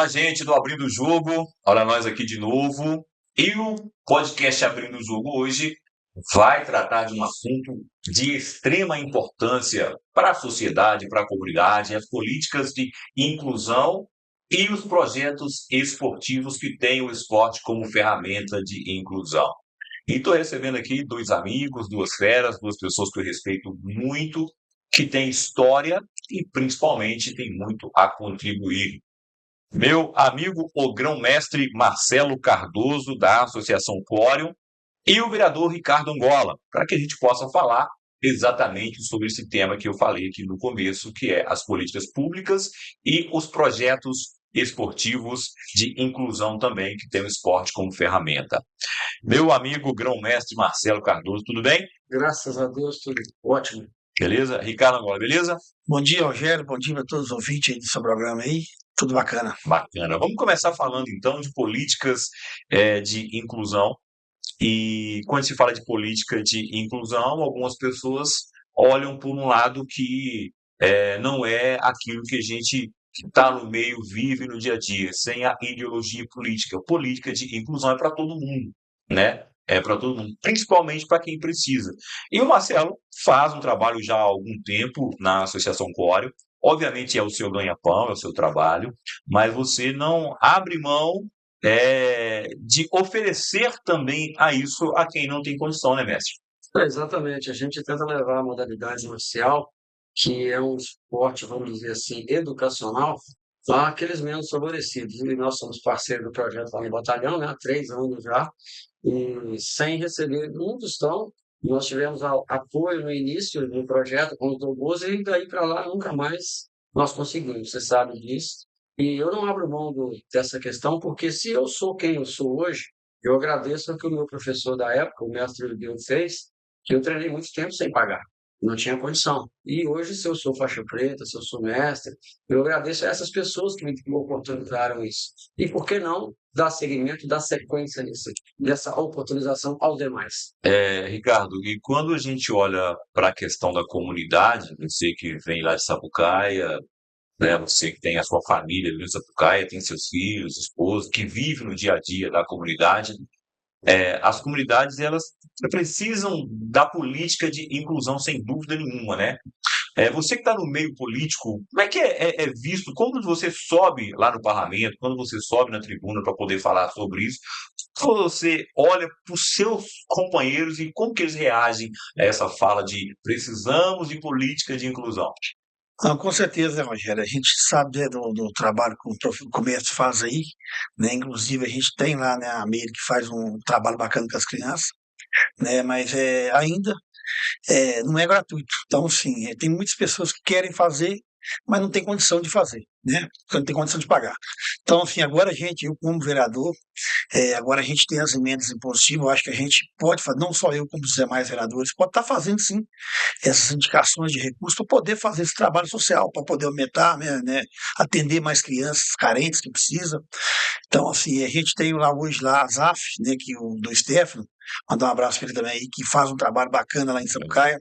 Olá, gente do Abrindo o Jogo. Olha nós aqui de novo. E o podcast Abrindo o Jogo hoje vai tratar de um assunto de extrema importância para a sociedade, para a comunidade, as políticas de inclusão e os projetos esportivos que têm o esporte como ferramenta de inclusão. E estou recebendo aqui dois amigos, duas feras, duas pessoas que eu respeito muito, que têm história e principalmente têm muito a contribuir. Meu amigo o grão-mestre Marcelo Cardoso, da Associação Quórum, e o vereador Ricardo Angola, para que a gente possa falar exatamente sobre esse tema que eu falei aqui no começo, que é as políticas públicas e os projetos esportivos de inclusão também, que tem o esporte como ferramenta. Meu amigo grão-mestre Marcelo Cardoso, tudo bem? Graças a Deus, tudo ótimo. Beleza? Ricardo Angola, beleza? Bom dia, Rogério. Bom dia a todos os ouvintes aí do seu programa aí. Tudo bacana. Bacana. Vamos começar falando então de políticas de inclusão. E quando se fala de política de inclusão, algumas pessoas olham por um lado que não é aquilo que a gente que está no meio vive no dia a dia, sem a ideologia política. Política de inclusão é para todo mundo, né? É para todo mundo, principalmente para quem precisa. E o Marcelo faz um trabalho já há algum tempo na Associação Quórum. Obviamente é o seu ganha-pão, é o seu trabalho, mas você não abre mão de oferecer também a isso a quem não tem condição, né, mestre? Exatamente. A gente tenta levar a modalidade marcial, que é um esporte, vamos dizer assim, educacional, àqueles menos favorecidos. E nós somos parceiros do projeto lá no Batalhão, né, há 3 anos já, e sem receber um tostão. Nós tivemos apoio no início do projeto com os robôs e daí para lá nunca mais nós conseguimos, você sabe disso. E eu não abro mão dessa questão, porque se eu sou quem eu sou hoje, eu agradeço ao que o meu professor da época, o mestre Deus, fez, que eu treinei muito tempo sem pagar. Não tinha condição. E hoje, se eu sou faixa preta, se eu sou mestre, eu agradeço a essas pessoas que me oportunizaram isso. E por que não dar seguimento, dar sequência nisso, dessa oportunização aos demais? Ricardo, e quando a gente olha para a questão da comunidade, você que vem lá de Sapucaia, né, você que tem a sua família ali em Sapucaia, tem seus filhos, esposa, que vive no dia a dia da comunidade, as comunidades elas precisam da política de inclusão sem dúvida nenhuma, né? Você que está no meio político, como é que é visto? Quando você sobe lá no parlamento, quando você sobe na tribuna para poder falar sobre isso, você olha para os seus companheiros e como que eles reagem a essa fala de precisamos de política de inclusão? Ah, com certeza, né, Rogério? A gente sabe, né, do trabalho que o comércio faz aí, né? Inclusive, a gente tem lá, né, a Meire que faz um trabalho bacana com as crianças, né? Mas ainda não é gratuito. Então, sim, tem muitas pessoas que querem fazer, mas não tem condição de fazer, né? Porque não tem condição de pagar. Então, assim, agora a gente, eu como vereador, agora a gente tem as emendas impositivas, eu acho que a gente pode fazer, não só eu como os demais vereadores, pode estar fazendo sim essas indicações de recursos para poder fazer esse trabalho social, para poder aumentar, né, atender mais crianças carentes que precisam. Então, assim, a gente tem lá hoje lá a ZAF, né, que o do Stefano, mandar um abraço para ele também aí, que faz um trabalho bacana lá em Sapucaia,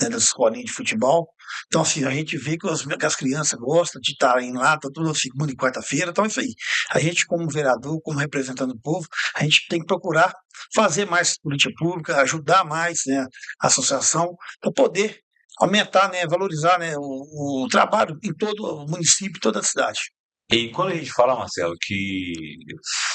né, das escolinhas de futebol. Então, assim, a gente vê que as crianças gostam de estarem lá, tá toda segunda e quarta-feira. Então, é isso aí. A gente, como vereador, como representante do povo, a gente tem que procurar fazer mais política pública, ajudar mais, né, a associação, para poder aumentar, né, valorizar, né, o trabalho em todo o município, toda a cidade. E quando a gente fala, Marcelo, que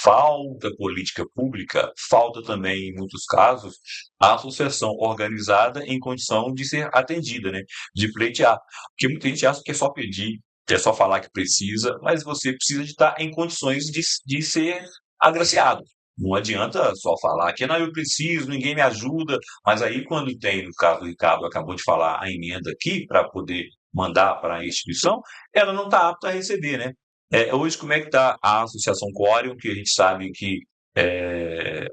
falta política pública, falta também, em muitos casos, a associação organizada em condição de ser atendida, né? De pleitear. Porque muita gente acha que é só pedir, que é só falar que precisa, mas você precisa de estar em condições de ser agraciado. Não adianta só falar que não, eu preciso, ninguém me ajuda, mas aí quando tem, no caso do Ricardo acabou de falar, a emenda aqui para poder mandar para a instituição, ela não está apta a receber, né? Hoje, como é que está a Associação Quórum, que a gente sabe que, é,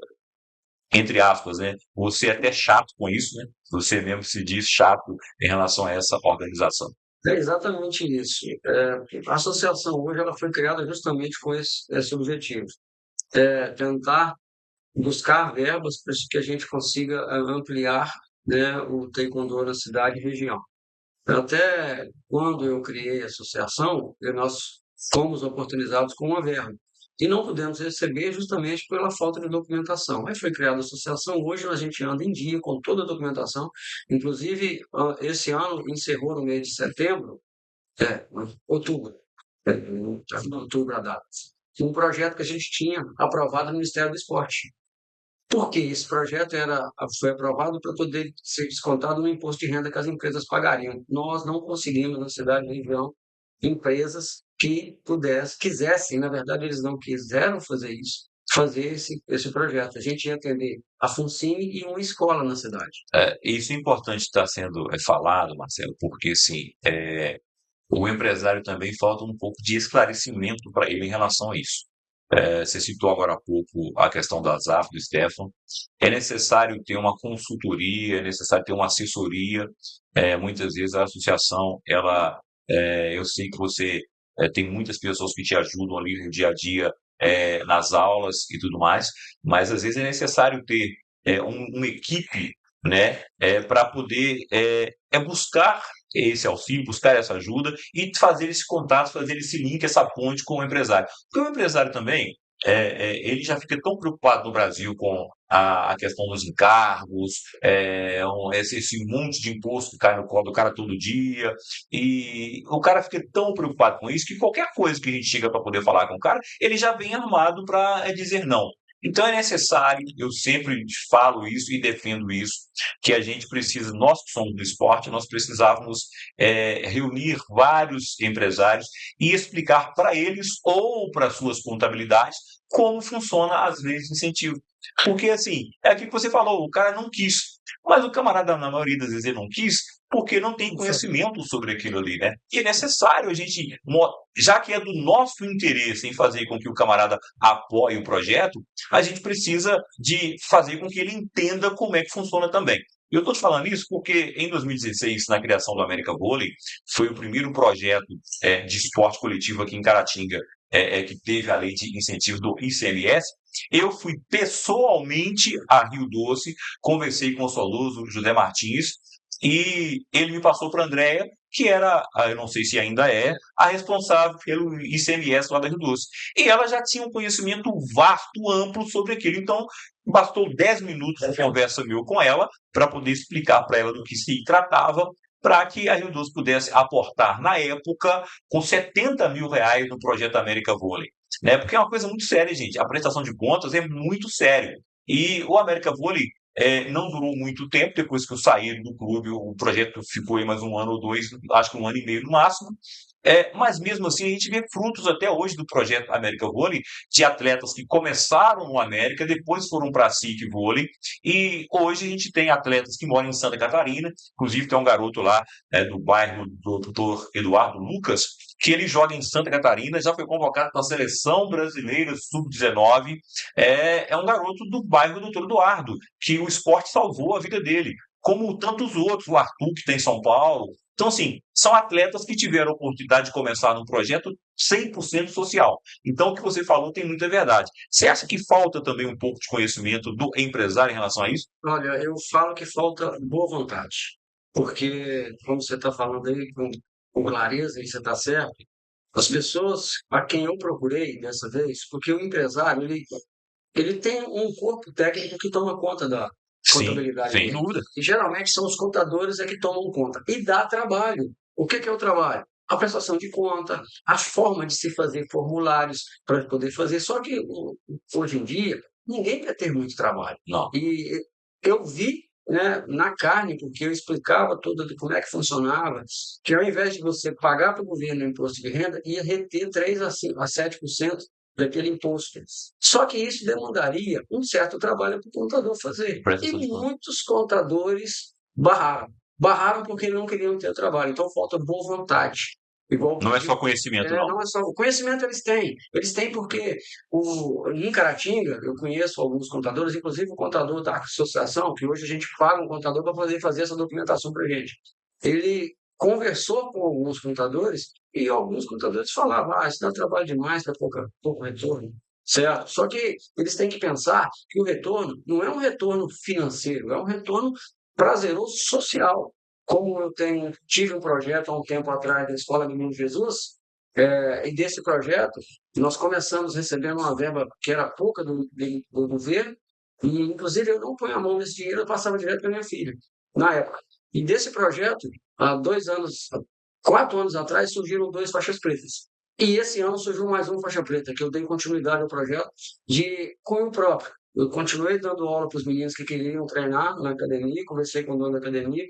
entre aspas, né, você é até chato com isso, né? Você mesmo se diz chato em relação a essa organização. É exatamente isso. A associação hoje ela foi criada justamente com esse objetivo. Tentar buscar verbas para que a gente consiga ampliar, né, o taekwondo na cidade e região. Até quando eu criei a associação, nós fomos oportunizados com uma verba. E não pudemos receber justamente pela falta de documentação. Aí foi criada a associação, hoje a gente anda em dia com toda a documentação, inclusive esse ano encerrou no mês de setembro, outubro, outubro a data, um projeto que a gente tinha aprovado no Ministério do Esporte. Por que esse projeto foi aprovado para poder ser descontado no imposto de renda que as empresas pagariam? Nós não conseguimos, na cidade de região, empresas que quisessem, na verdade, eles não quiseram fazer isso, fazer esse projeto. A gente ia atender a Funcine e uma escola na cidade. Isso é importante estar sendo falado, Marcelo, porque assim, o empresário também falta um pouco de esclarecimento para ele em relação a isso. Você citou agora há pouco a questão da ZAF, do Stefan. É necessário ter uma consultoria, é necessário ter uma assessoria. Muitas vezes a associação, eu sei que você tem muitas pessoas que te ajudam ali no dia a dia, nas aulas e tudo mais, mas às vezes é necessário ter uma equipe, né, para poder buscar esse auxílio, buscar essa ajuda e fazer esse contato, fazer esse link, essa ponte com o empresário. Porque o empresário também, ele já fica tão preocupado no Brasil com a questão dos encargos, esse monte de imposto que cai no colo do cara todo dia, e o cara fica tão preocupado com isso que qualquer coisa que a gente chega para poder falar com o cara, ele já vem armado para dizer não. Então é necessário, eu sempre falo isso e defendo isso, que a gente precisa, nós que somos do esporte, nós precisávamos reunir vários empresários e explicar para eles ou para suas contabilidades como funciona as leis de incentivo. Porque, assim, é aquilo que você falou, o cara não quis. Mas o camarada, na maioria das vezes, ele não quis porque não tem conhecimento sobre aquilo ali, né? E é necessário a gente, já que é do nosso interesse em fazer com que o camarada apoie o projeto, a gente precisa de fazer com que ele entenda como é que funciona também. Eu estou te falando isso porque em 2016, na criação do América Vôlei, foi o primeiro projeto de esporte coletivo aqui em Caratinga que teve a lei de incentivo do ICMS. Eu fui pessoalmente a Rio Doce, conversei com o saudoso José Martins, e ele me passou para a Andréia, que era, eu não sei se ainda é, a responsável pelo ICMS lá da Rio Doce. E ela já tinha um conhecimento vasto, amplo sobre aquilo. Então, bastou 10 minutos de conversa meu com ela para poder explicar para ela do que se tratava, para que a Rio Doce pudesse aportar, na época, com R$ 70.000 no projeto América Vôlei. Né? Porque é uma coisa muito séria, gente. A prestação de contas é muito séria. E o América Vôlei não durou muito tempo, depois que eu saí do clube, o projeto ficou aí mais um ano ou dois, acho que um ano e meio no máximo. Mas mesmo assim a gente vê frutos até hoje do projeto América Vôlei, de atletas que começaram no América, depois foram para a SIC Vôlei, e hoje a gente tem atletas que moram em Santa Catarina, inclusive tem um garoto lá do bairro do Dr. Eduardo Lucas, que ele joga em Santa Catarina, já foi convocado para a seleção brasileira sub-19, é um garoto do bairro do Dr. Eduardo, que o esporte salvou a vida dele, como tantos outros, o Arthur, que tem em São Paulo. Então, assim, são atletas que tiveram a oportunidade de começar num projeto 100% social. Então, o que você falou tem muita verdade. Você acha que falta também um pouco de conhecimento do empresário em relação a isso? Olha, eu falo que falta boa vontade, porque, como você está falando aí com clareza, e você está certo, as pessoas a quem eu procurei dessa vez, porque o empresário, ele tem um corpo técnico que toma conta da Sim, contabilidade sem dele. dúvida. E geralmente são os contadores é que tomam conta. E dá trabalho. O que é o trabalho? A prestação de conta, a forma de se fazer formulários para poder fazer. Só que hoje em dia, ninguém quer ter muito trabalho. Não. E eu vi, né, na carne, porque eu explicava tudo de como é que funcionava, que ao invés de você pagar para o governo o imposto de renda, ia reter 3 a 7% daquele imposto. Só que isso demandaria um certo trabalho para o contador fazer. Presta E atenção. muitos contadores barraram. Barraram porque não queriam ter trabalho. Então falta boa vontade. Igual Não é só conhecimento, não. não é só o conhecimento eles têm porque em Caratinga eu conheço alguns contadores, inclusive o contador da associação, que hoje a gente paga um contador para poder fazer essa documentação para a gente. Ele conversou com alguns contadores e alguns contadores falavam, isso dá trabalho demais, dá pouco retorno, certo? Só que eles têm que pensar que o retorno não é um retorno financeiro, é um retorno prazeroso social. Como tive um projeto há um tempo atrás da Escola Menino Jesus, E desse projeto, nós começamos recebendo uma verba que era pouca do governo, e inclusive eu não ponho a mão nesse dinheiro, eu passava direto para minha filha, na época. E desse projeto, há 2 anos, 4 anos atrás, surgiram 2 faixas pretas. E esse ano surgiu mais uma faixa preta, que eu dei continuidade ao projeto de cunho próprio. Eu continuei dando aula para os meninos que queriam treinar na academia, conversei com o dono da academia,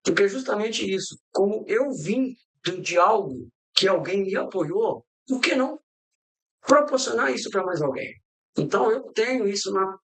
porque é justamente isso, como eu vim de algo que alguém me apoiou, por que não proporcionar isso para mais alguém? Então eu tenho isso na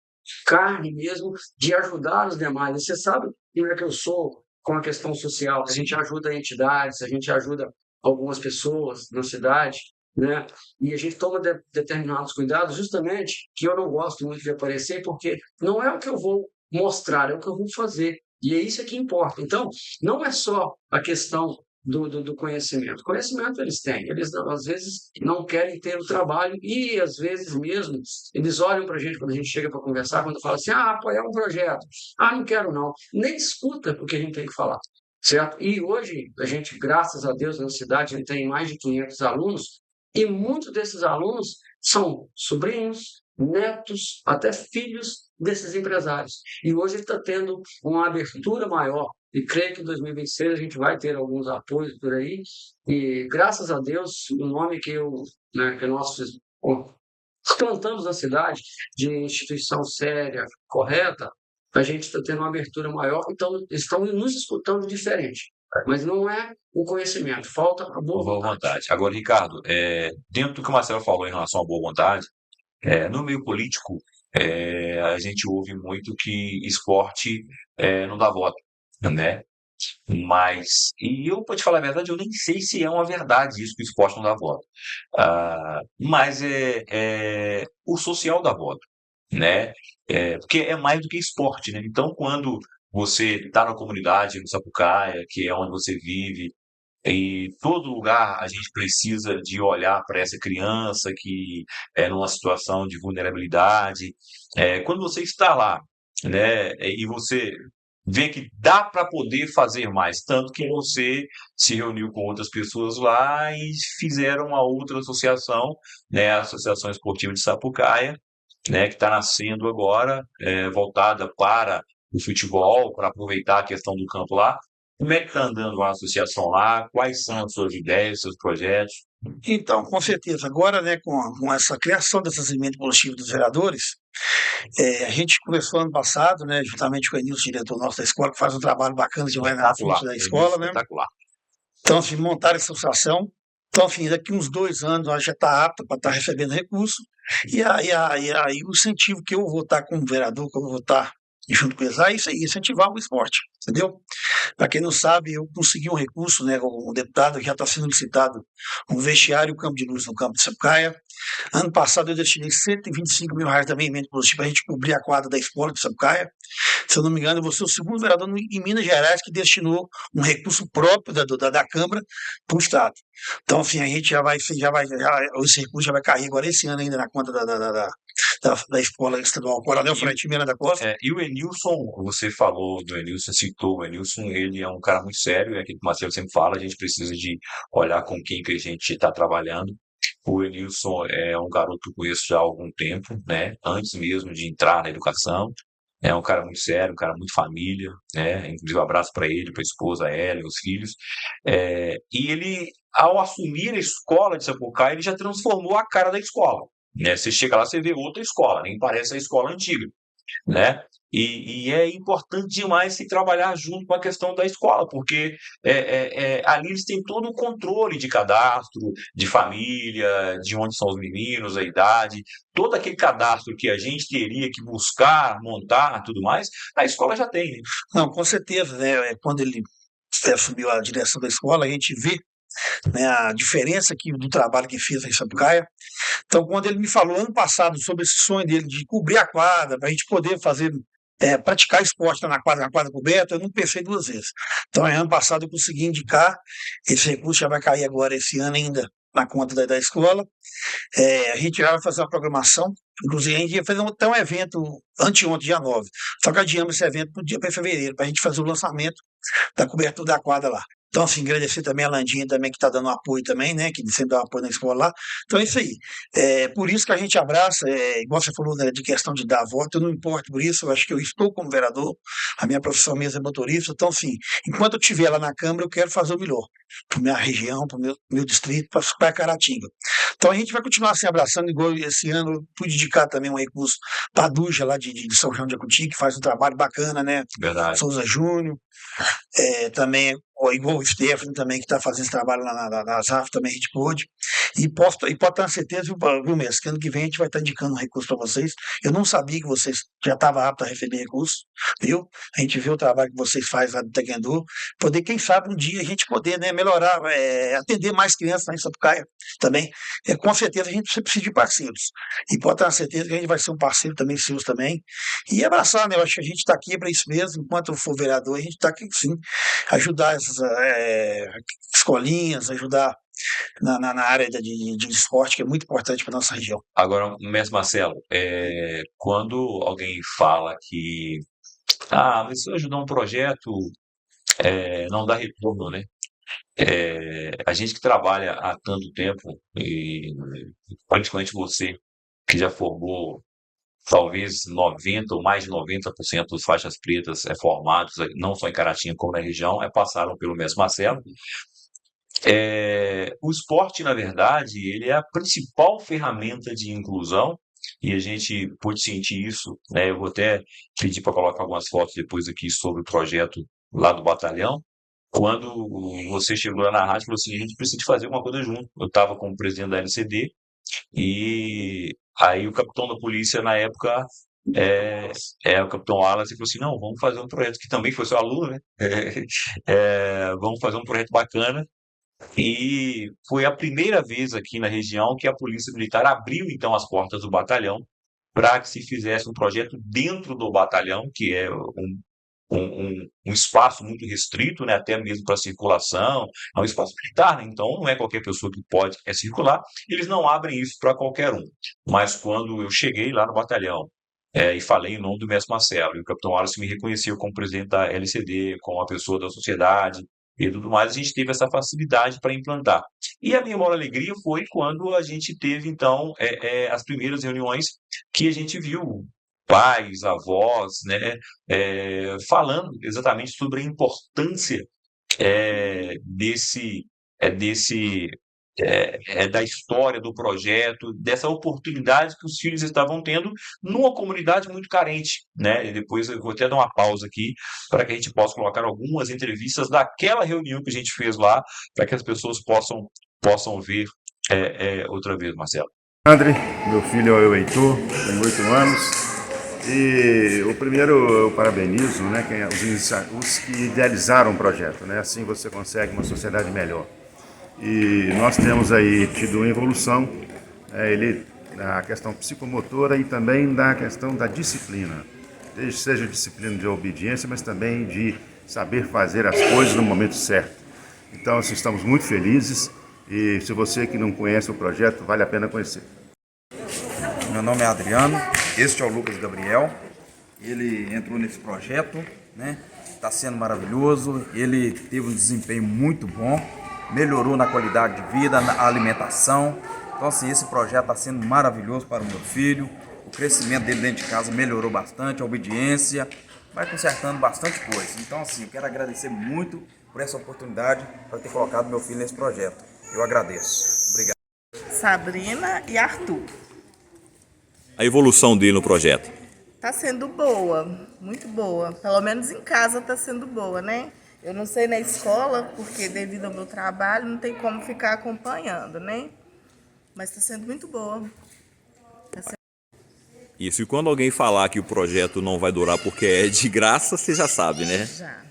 carne mesmo, de ajudar os demais. E você sabe como é que eu sou com a questão social. A gente ajuda entidades, a gente ajuda algumas pessoas na cidade, né? E a gente toma determinados cuidados, justamente que eu não gosto muito de aparecer, porque não é o que eu vou mostrar, é o que eu vou fazer. E é isso que importa. Então, não é só a questão do conhecimento. Conhecimento eles têm, eles às vezes não querem ter o trabalho e às vezes mesmo eles olham para a gente quando a gente chega para conversar, quando fala assim, apoiar um projeto, não quero não, nem escuta o que a gente tem que falar, certo? E hoje a gente, graças a Deus, na cidade a gente tem mais de 500 alunos e muitos desses alunos são sobrinhos, netos, até filhos desses empresários. E hoje está tendo uma abertura maior e creio que em 2026 a gente vai ter alguns apoios por aí. E graças a Deus, o nome que nós plantamos na cidade de instituição séria, correta, a gente está tendo uma abertura maior, então estão nos escutando diferente. Mas não é o conhecimento, falta a boa Boa vontade. vontade. Agora, Ricardo, dentro do que o Marcelo falou em relação à boa vontade, no meio político, a gente ouve muito que esporte não dá voto, né? E eu, para te falar a verdade, eu nem sei se é uma verdade isso que o esporte não dá voto. Mas o social dá voto, né? Porque é mais do que esporte, né? Então, quando você está na comunidade, no Sapucaia, que é onde você vive, em todo lugar a gente precisa de olhar para essa criança que é numa situação de vulnerabilidade. Quando você está lá, né, e você vê que dá para poder fazer mais, tanto que você se reuniu com outras pessoas lá e fizeram uma outra associação, né, a Associação Esportiva de Sapucaia, né, que está nascendo agora, voltada para o futebol, para aproveitar a questão do campo lá. Como é que está andando a associação lá? Quais são as suas ideias, seus projetos? Então, com certeza, agora, né, com essa criação dessas emendas positivas dos vereadores, a gente começou ano passado, né, juntamente com o Enilson, diretor nosso da escola, que faz um trabalho bacana de vai na Espetacular. frente da É escola, né? espetacular. Então, assim, montar essa associação. Então, enfim, daqui uns 2 anos ela já está apta para estar recebendo recurso. E aí o incentivo que eu vou estar como vereador, que eu vou estar junto com eles, é isso aí, incentivar o esporte, entendeu? Para quem não sabe, eu consegui um recurso, né, com um deputado, já está sendo licitado um vestiário e um campo de luz no campo de Sapucaia. Ano passado eu destinei R$ 125 mil também, emenda positiva, para a gente cobrir a quadra da escola de Sapucaia. Se eu não me engano, eu vou ser o segundo vereador em Minas Gerais que destinou um recurso próprio da Câmara para o Estado. Então, assim, a gente esse recurso já vai cair agora esse ano ainda na conta da escola estadual Coronel E, Florentino Miranda da Costa. e o Enilson, você falou do Enilson, citou o Enilson, ele é um cara muito sério, é aquilo que o Marcelo sempre fala, a gente precisa de olhar com quem que a gente está trabalhando. O Enilson é um garoto que eu conheço já há algum tempo, né? Antes mesmo de entrar na educação. É um cara muito sério, um cara muito família, né? Inclusive, um abraço para ele, para a esposa, a Ellen, os filhos. E ele, ao assumir a escola de Sapucaia, ele já transformou a cara da escola, né? Você chega lá, você vê outra escola, nem parece a escola antiga, né? E é importante demais se trabalhar junto com a questão da escola, porque ali eles têm todo o controle de cadastro, de família, de onde são os meninos, a idade, todo aquele cadastro que a gente teria que buscar, montar, tudo mais, a escola já tem, né? Não, com certeza, né? Quando ele assumiu a direção da escola, a gente vê, né, a diferença do trabalho que fez em Sapucaia. Então, quando ele me falou ano passado sobre esse sonho dele de cobrir a quadra, para a gente poder fazer, praticar esporte na quadra coberta, eu não pensei 2 vezes. Então, ano passado eu consegui indicar, esse recurso já vai cair agora esse ano ainda na conta da escola. A gente já vai fazer uma programação, inclusive a gente ia fazer até um evento anteontem, dia 9, só que adiamos esse evento para fevereiro, para a gente fazer o lançamento da cobertura da quadra lá. Então, assim, agradecer também a Landinha também, que está dando apoio também, né? Que sempre dá apoio na escola lá. Então é isso aí. Por isso que a gente abraça, igual você falou, né, de questão de dar voto, eu não importo por isso, eu acho que eu estou como vereador, a minha profissão mesmo é motorista, então, assim, enquanto eu estiver lá na Câmara, eu quero fazer o melhor para minha região, para o meu distrito, para Caratinga. Então a gente vai continuar se abraçando, igual esse ano eu pude dedicar também um recurso para a Duja lá de São João de Acuti, que faz um trabalho bacana, né? Verdade. Souza Júnior, também, igual o Stephanie também, que está fazendo esse trabalho lá na ZAF, também a gente pôde. E pode ter certeza, viu, Mestre, que ano que vem a gente vai estar indicando um recurso para vocês. Eu não sabia que vocês já estavam aptos a receber recurso, viu? A gente vê o trabalho que vocês fazem lá do Taekwondo, poder, quem sabe, um dia a gente poder, né, melhorar, atender mais crianças lá em Sapucaia também. Com certeza a gente precisa de parceiros. E pode ter certeza que a gente vai ser um parceiro também, seus também. E abraçar, né? Eu acho que a gente está aqui para isso mesmo. Enquanto eu for vereador, a gente está aqui sim, ajudar essas escolinhas, ajudar na área de esporte, que é muito importante para nossa região. Agora, mestre Marcelo, quando alguém fala que mas se eu ajudar um projeto, não dá retorno, né? A gente que trabalha há tanto tempo, e praticamente você, que já formou talvez 90 ou mais de 90% dos faixas pretas formados, não só em Caratinga como na região, passaram pelo mesmo Marcelo. O esporte, na verdade, ele é a principal ferramenta de inclusão e a gente pôde sentir isso, né? Eu vou até pedir para colocar algumas fotos depois aqui sobre o projeto lá do batalhão. Quando você chegou lá na rádio, falou assim, a gente precisa de fazer alguma coisa junto. Eu estava como presidente da LCD e aí o capitão da polícia na época o capitão Wallace falou assim, não, vamos fazer um projeto que também foi seu aluno, né? Vamos fazer um projeto bacana e foi a primeira vez aqui na região que a Polícia Militar abriu então as portas do batalhão para que se fizesse um projeto dentro do batalhão, que é um espaço muito restrito, né, até mesmo para circulação, é um espaço militar, né, então não é qualquer pessoa que pode circular, eles não abrem isso para qualquer um. Mas quando eu cheguei lá no batalhão e falei em nome do mestre Marcelo, e o capitão Wallace me reconheceu como presidente da LCD, como uma pessoa da sociedade, e tudo mais, a gente teve essa facilidade para implantar. E a minha maior alegria foi quando a gente teve, então, as primeiras reuniões que a gente viu pais, avós, né, falando exatamente sobre a importância desse da história do projeto, dessa oportunidade que os filhos estavam tendo numa comunidade muito carente, né? E depois eu vou até dar uma pausa aqui para que a gente possa colocar algumas entrevistas daquela reunião que a gente fez lá, para que as pessoas possam ver outra vez, Marcelo. André, meu filho é o Heitor, tem 8 anos. E o primeiro eu parabenizo, né, os que idealizaram o projeto, né? Assim você consegue uma sociedade melhor. E nós temos aí tido uma evolução, na questão psicomotora e também na questão da disciplina. Seja disciplina de obediência, mas também de saber fazer as coisas no momento certo. Então, assim, estamos muito felizes e se você que não conhece o projeto, vale a pena conhecer. Meu nome é Adriano, este é o Lucas Gabriel, ele entrou nesse projeto, né? Está sendo maravilhoso, ele teve um desempenho muito bom, melhorou na qualidade de vida, na alimentação. Então assim, esse projeto está sendo maravilhoso para o meu filho, o crescimento dele dentro de casa melhorou bastante, a obediência, vai consertando bastante coisa. Então assim, eu quero agradecer muito por essa oportunidade para ter colocado meu filho nesse projeto. Eu agradeço. Obrigado. Sabrina e Arthur. A evolução dele no projeto. Tá sendo boa, muito boa. Pelo menos em casa tá sendo boa, né? Eu não sei na escola, porque devido ao meu trabalho não tem como ficar acompanhando, né? Mas tá sendo muito boa. Isso, e quando alguém falar que o projeto não vai durar porque é de graça, você já sabe, né? Já.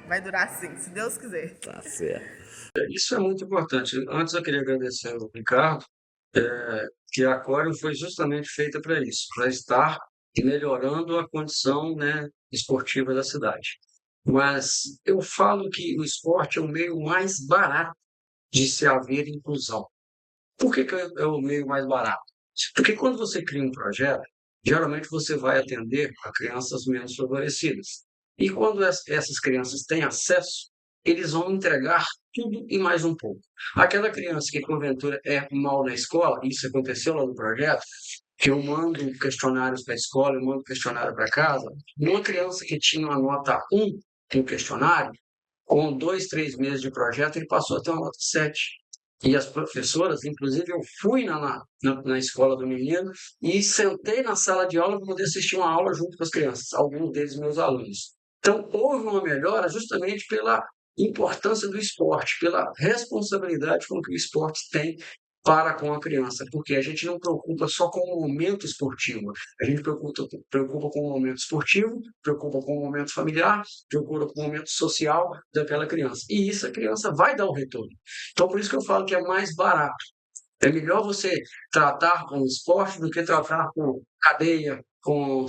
Vai durar sim, se Deus quiser. Tá certo. Isso é muito importante. Antes eu queria agradecer ao Ricardo, que a Aquarium foi justamente feita para isso, para estar melhorando a condição, né, esportiva da cidade. Mas eu falo que o esporte é o meio mais barato de se haver inclusão. Por que é o meio mais barato? Porque quando você cria um projeto, geralmente você vai atender a crianças menos favorecidas. E quando essas crianças têm acesso, eles vão entregar tudo e mais um pouco. Aquela criança que, porventura, é mal na escola, isso aconteceu lá no projeto, que eu mando questionários para a escola, eu mando questionário para casa, uma criança que tinha uma nota 1 no questionário, com 2, 3 meses de projeto, ele passou a ter uma nota 7. E as professoras, inclusive, eu fui na escola do menino e sentei na sala de aula para poder assistir uma aula junto com as crianças, alguns deles meus alunos. Então, houve uma melhora justamente pela importância do esporte, pela responsabilidade com que o esporte tem para com a criança, porque a gente não preocupa só com o momento esportivo, a gente preocupa com o momento esportivo, preocupa com o momento familiar, preocupa com o momento social daquela criança. E isso a criança vai dar um retorno. Então, por isso que eu falo que é mais barato. É melhor você tratar com esporte do que tratar com cadeia, com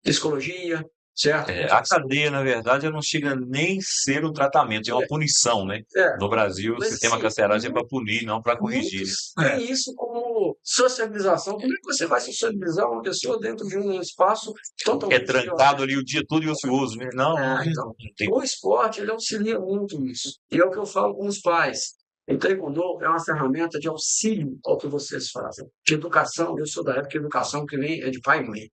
psicologia, certo? A cadeia, na verdade, ela não chega nem ser um tratamento, é uma punição, né? No Brasil, o Mas, sistema assim, carcerário é para punir, não para corrigir. muitos têm isso como sociabilização. Como é que você vai sociabilizar uma pessoa dentro de um espaço totalmente É trancado ali o dia todo e ocioso, né? Não, então, não tem. o esporte ele auxilia muito nisso. E é o que eu falo com os pais. O Taekwondo é uma ferramenta de auxílio ao que vocês fazem. De educação, eu sou da época de educação que vem é de pai e mãe.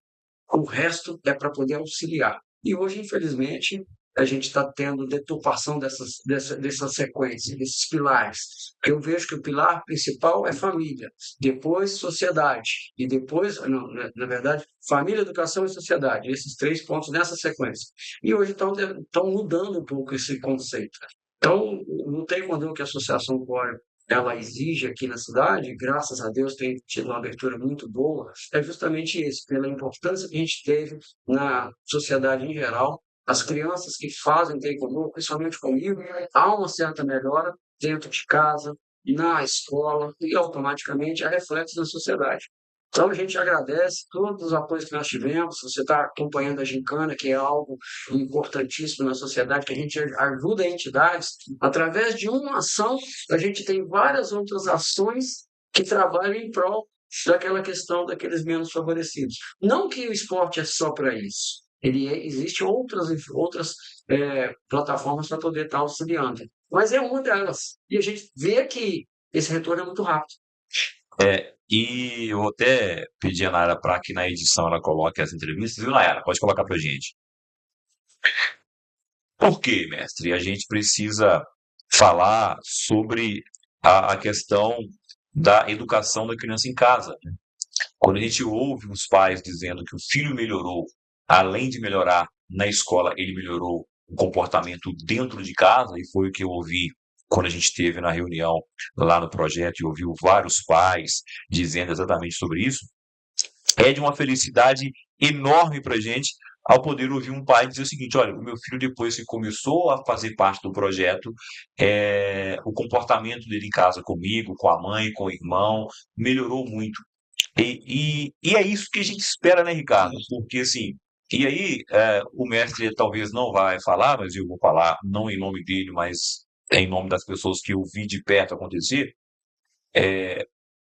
O resto é para poder auxiliar. E hoje, infelizmente, a gente está tendo deturpação dessa sequência, desses pilares. Eu vejo que o pilar principal é família, depois sociedade, e depois, não, na verdade, família, educação e sociedade, esses 3 pontos nessa sequência. E hoje estão mudando um pouco esse conceito. Então, no taekwondo que a Associação Core ela exige aqui na cidade, graças a Deus tem tido uma abertura muito boa, é justamente isso, pela importância que a gente teve na sociedade em geral. As crianças que fazem taekwondo, principalmente comigo, há uma certa melhora dentro de casa, na escola e automaticamente há reflexo na sociedade. Então a gente agradece todos os apoios que nós tivemos. Você está acompanhando a Gincana, que é algo importantíssimo na sociedade, que a gente ajuda entidades. Através de uma ação, a gente tem várias outras ações que trabalham em prol daquela questão daqueles menos favorecidos. Não que o esporte é só para isso. Existe outras plataformas para poder estar auxiliando. Mas é uma delas. E a gente vê que esse retorno é muito rápido. E eu vou até pedir a Nayara para que na edição ela coloque as entrevistas, viu, Nayara? Pode colocar para gente. Por quê, mestre? A gente precisa falar sobre a questão da educação da criança em casa, né? Quando a gente ouve os pais dizendo que o filho melhorou, além de melhorar na escola, ele melhorou o comportamento dentro de casa, e foi o que eu ouvi quando a gente esteve na reunião lá no projeto e ouviu vários pais dizendo exatamente sobre isso, é de uma felicidade enorme para a gente ao poder ouvir um pai dizer o seguinte: olha, o meu filho, depois que começou a fazer parte do projeto, o comportamento dele em casa comigo, com a mãe, com o irmão, melhorou muito. E é isso que a gente espera, né, Ricardo? Porque, assim, e aí o mestre talvez não vai falar, mas eu vou falar, não em nome dele, mas em nome das pessoas que eu vi de perto acontecer.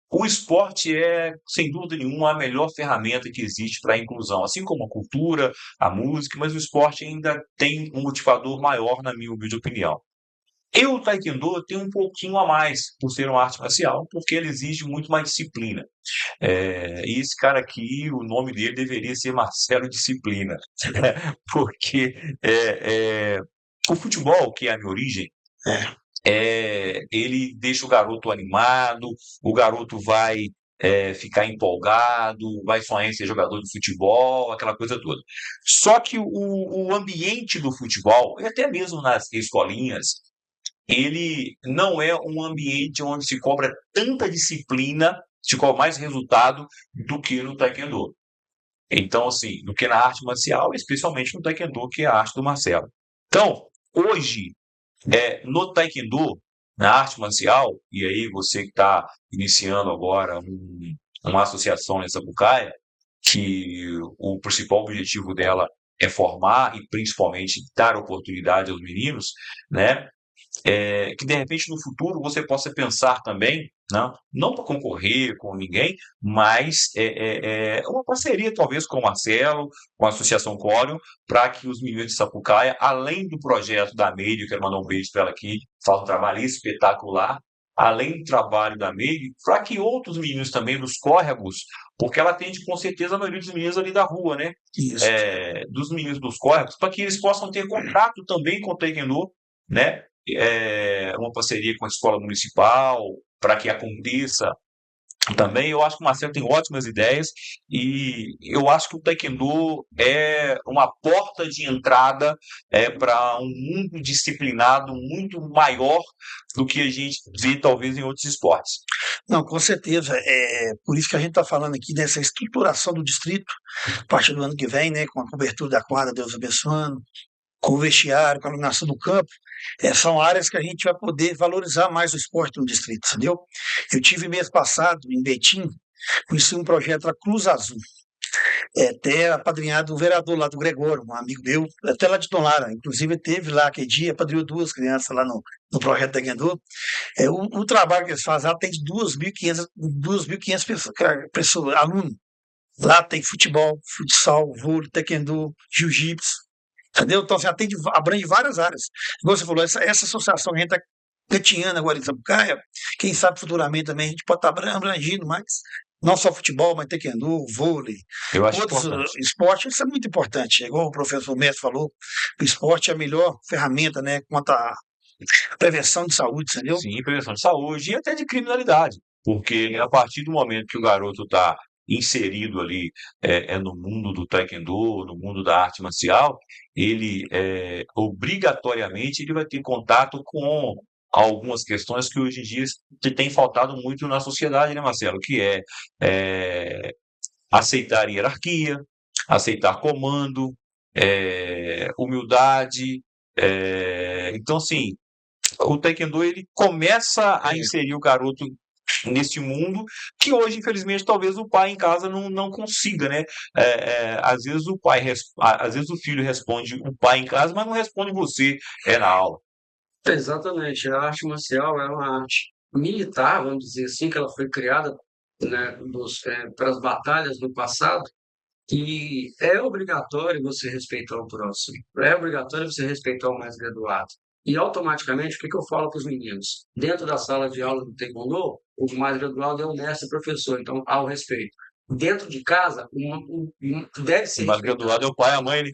O esporte é, sem dúvida nenhuma, a melhor ferramenta que existe para a inclusão, assim como a cultura, a música, mas o esporte ainda tem um motivador maior, na minha humilde opinião. E o Taekwondo tem um pouquinho a mais, por ser uma arte marcial, porque ele exige muito mais disciplina. E esse cara aqui, o nome dele deveria ser Marcelo Disciplina, porque o futebol, que é a minha origem, ele deixa o garoto animado, o garoto vai ficar empolgado, vai sonhar em ser jogador de futebol, aquela coisa toda. Só que o ambiente do futebol, e até mesmo nas escolinhas, ele não é um ambiente onde se cobra tanta disciplina, se cobra mais resultado do que no Taekwondo. Então, assim, do que na arte marcial, especialmente no Taekwondo, que é a arte do Marcelo. Então, hoje, no Taekwondo, na arte marcial, e aí você que está iniciando agora uma associação nessa Sapucaia, que o principal objetivo dela é formar e principalmente dar oportunidade aos meninos, né? que de repente no futuro você possa pensar também, não para concorrer com ninguém, mas uma parceria talvez com o Marcelo, com a Associação Corium, para que os meninos de Sapucaia, além do projeto da Meire, eu quero mandar um beijo para ela aqui, faz um trabalho espetacular, além do trabalho da Meire, para que outros meninos também dos córregos, porque ela atende com certeza a maioria dos meninos ali da rua, né? Isso. Dos meninos dos córregos, para que eles possam ter contato também com o Taekwondo, né? Uma parceria com a escola municipal, para que aconteça também. Eu acho que o Marcelo tem ótimas ideias e eu acho que o Taekwondo é uma porta de entrada para um mundo disciplinado muito maior do que a gente vê talvez em outros esportes. Não, com certeza. É por isso que a gente está falando aqui dessa estruturação do distrito, a partir do ano que vem, né, com a cobertura da quadra, Deus abençoando, com o vestiário, com a iluminação do campo, são áreas que a gente vai poder valorizar mais o esporte no distrito, entendeu? Eu tive mês passado, em Betim, conheci um projeto da Cruz Azul, até apadrinhado do vereador lá do Gregório, um amigo meu, até lá de Dom Lara, inclusive teve lá aquele dia, apadrinhou 2 crianças lá no projeto da Guendô. O trabalho que eles fazem lá tem 2.500 pessoas, alunos. Lá tem futebol, futsal, vôlei, taekwondo, jiu-jitsu, entendeu? Então, assim, abrange várias áreas. Como você falou, essa associação que a gente está gatinhando agora em Sapucaia, quem sabe futuramente também a gente pode estar abrangindo mais, não só futebol, mas taekwondo, vôlei, Eu acho outros importante. esportes, isso é muito importante. Igual o professor Mestre falou, o esporte é a melhor ferramenta, né, quanto à prevenção de saúde, entendeu? Sim, prevenção de saúde e até de criminalidade, porque a partir do momento que o garoto está inserido ali no mundo do taekwondo, no mundo da arte marcial, ele obrigatoriamente ele vai ter contato com algumas questões que hoje em dia tem faltado muito na sociedade, né, Marcelo? Que aceitar hierarquia, aceitar comando, humildade. Então, assim, o Taekwondo ele começa a inserir o garoto nesse mundo que hoje, infelizmente, talvez o pai em casa não consiga, né? Às vezes às vezes o filho responde o pai em casa, mas não responde você na aula. Exatamente. A arte marcial é uma arte militar, vamos dizer assim, que ela foi criada, né, para as batalhas do passado, e é obrigatório você respeitar o próximo, é obrigatório você respeitar o mais graduado. E automaticamente, o que eu falo para os meninos? Dentro da sala de aula do Taekwondo, o mais graduado é o mestre professor, então há o respeito. Dentro de casa, deve ser O mais respeitado. graduado é o pai e a mãe, né?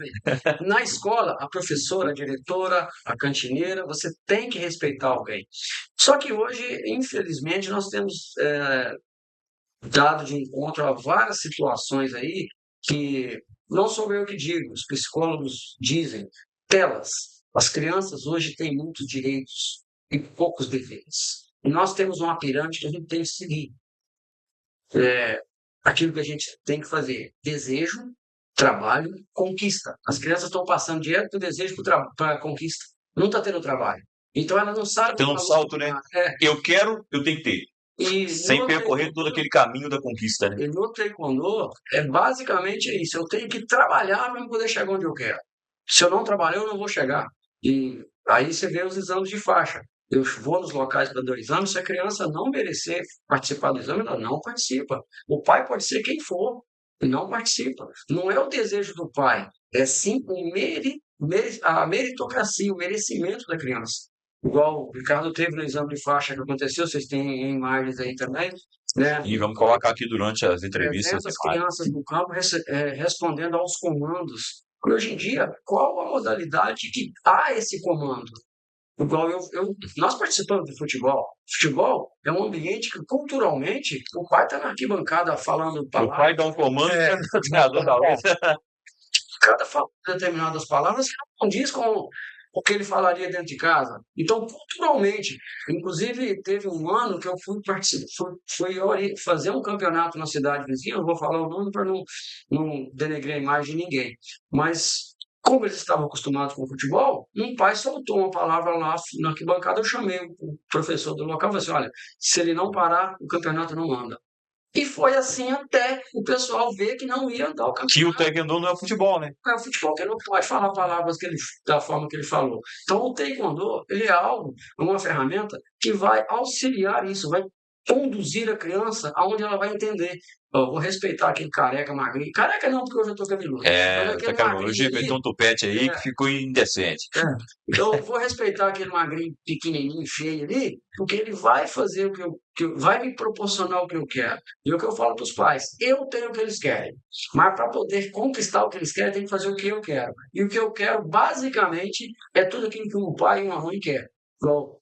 Na escola, a professora, a diretora, a cantineira, você tem que respeitar alguém. Só que hoje, infelizmente, nós temos dado de encontro a várias situações aí que não sou eu que digo, os psicólogos dizem, telas. As crianças hoje têm muitos direitos e poucos deveres. E nós temos uma pirâmide que a gente tem que seguir. Aquilo que a gente tem que fazer, desejo, trabalho, conquista. As crianças estão passando direto do desejo para a conquista. Não está tendo trabalho. Então ela não sabe... Tem um salto, né? Eu quero, eu tenho que ter. E sem percorrer todo aquele caminho da conquista, né? E no Taekwondo, basicamente isso. Eu tenho que trabalhar para poder chegar onde eu quero. Se eu não trabalhar, eu não vou chegar. E aí você vê os exames de faixa. Eu vou nos locais para 2 anos, se a criança não merecer participar do exame, ela não participa. O pai pode ser quem for, e não participa. Não é o desejo do pai, é sim a meritocracia, o merecimento da criança. Igual o Ricardo teve no exame de faixa que aconteceu, vocês têm imagens aí também, né? E vamos colocar aqui durante as entrevistas. 300 crianças no campo respondendo aos comandos. Hoje em dia, qual a modalidade que há esse comando? Igual nós participamos de futebol. Futebol é um ambiente que, culturalmente, o pai está na arquibancada falando palavras. O pai dá um comando e o treinador dá outra. Cada fala determinadas palavras que não condiz com o que ele falaria dentro de casa. Então, culturalmente, inclusive, teve um ano que eu fui fazer um campeonato na cidade vizinha, não vou falar o nome para não denegrir a imagem de ninguém, mas como eles estavam acostumados com o futebol, um pai soltou uma palavra lá na arquibancada, eu chamei o professor do local e falei assim, olha, se ele não parar, o campeonato não anda. E foi assim até o pessoal ver que não ia dar o Que o campeonato. taekwondo não é futebol, né? É o futebol que ele não pode falar palavras da forma que ele falou. Então, o taekwondo, ele é algo, uma ferramenta que vai auxiliar isso, vai conduzir a criança aonde ela vai entender. Ó, vou respeitar aquele careca magrinho. Careca não, porque eu já tô cabeludo. Mas aquele Taekwondo. Hoje magrinho meteu ali, um tupete aí que ficou indecente. então eu vou respeitar aquele magrinho pequenininho, feio ali, porque ele vai fazer o vai me proporcionar o que eu quero. E o que eu falo para os pais, eu tenho o que eles querem, mas para poder conquistar o que eles querem, tem que fazer o que eu quero. E o que eu quero, basicamente, é tudo aquilo que um pai e uma mãe querem. Igual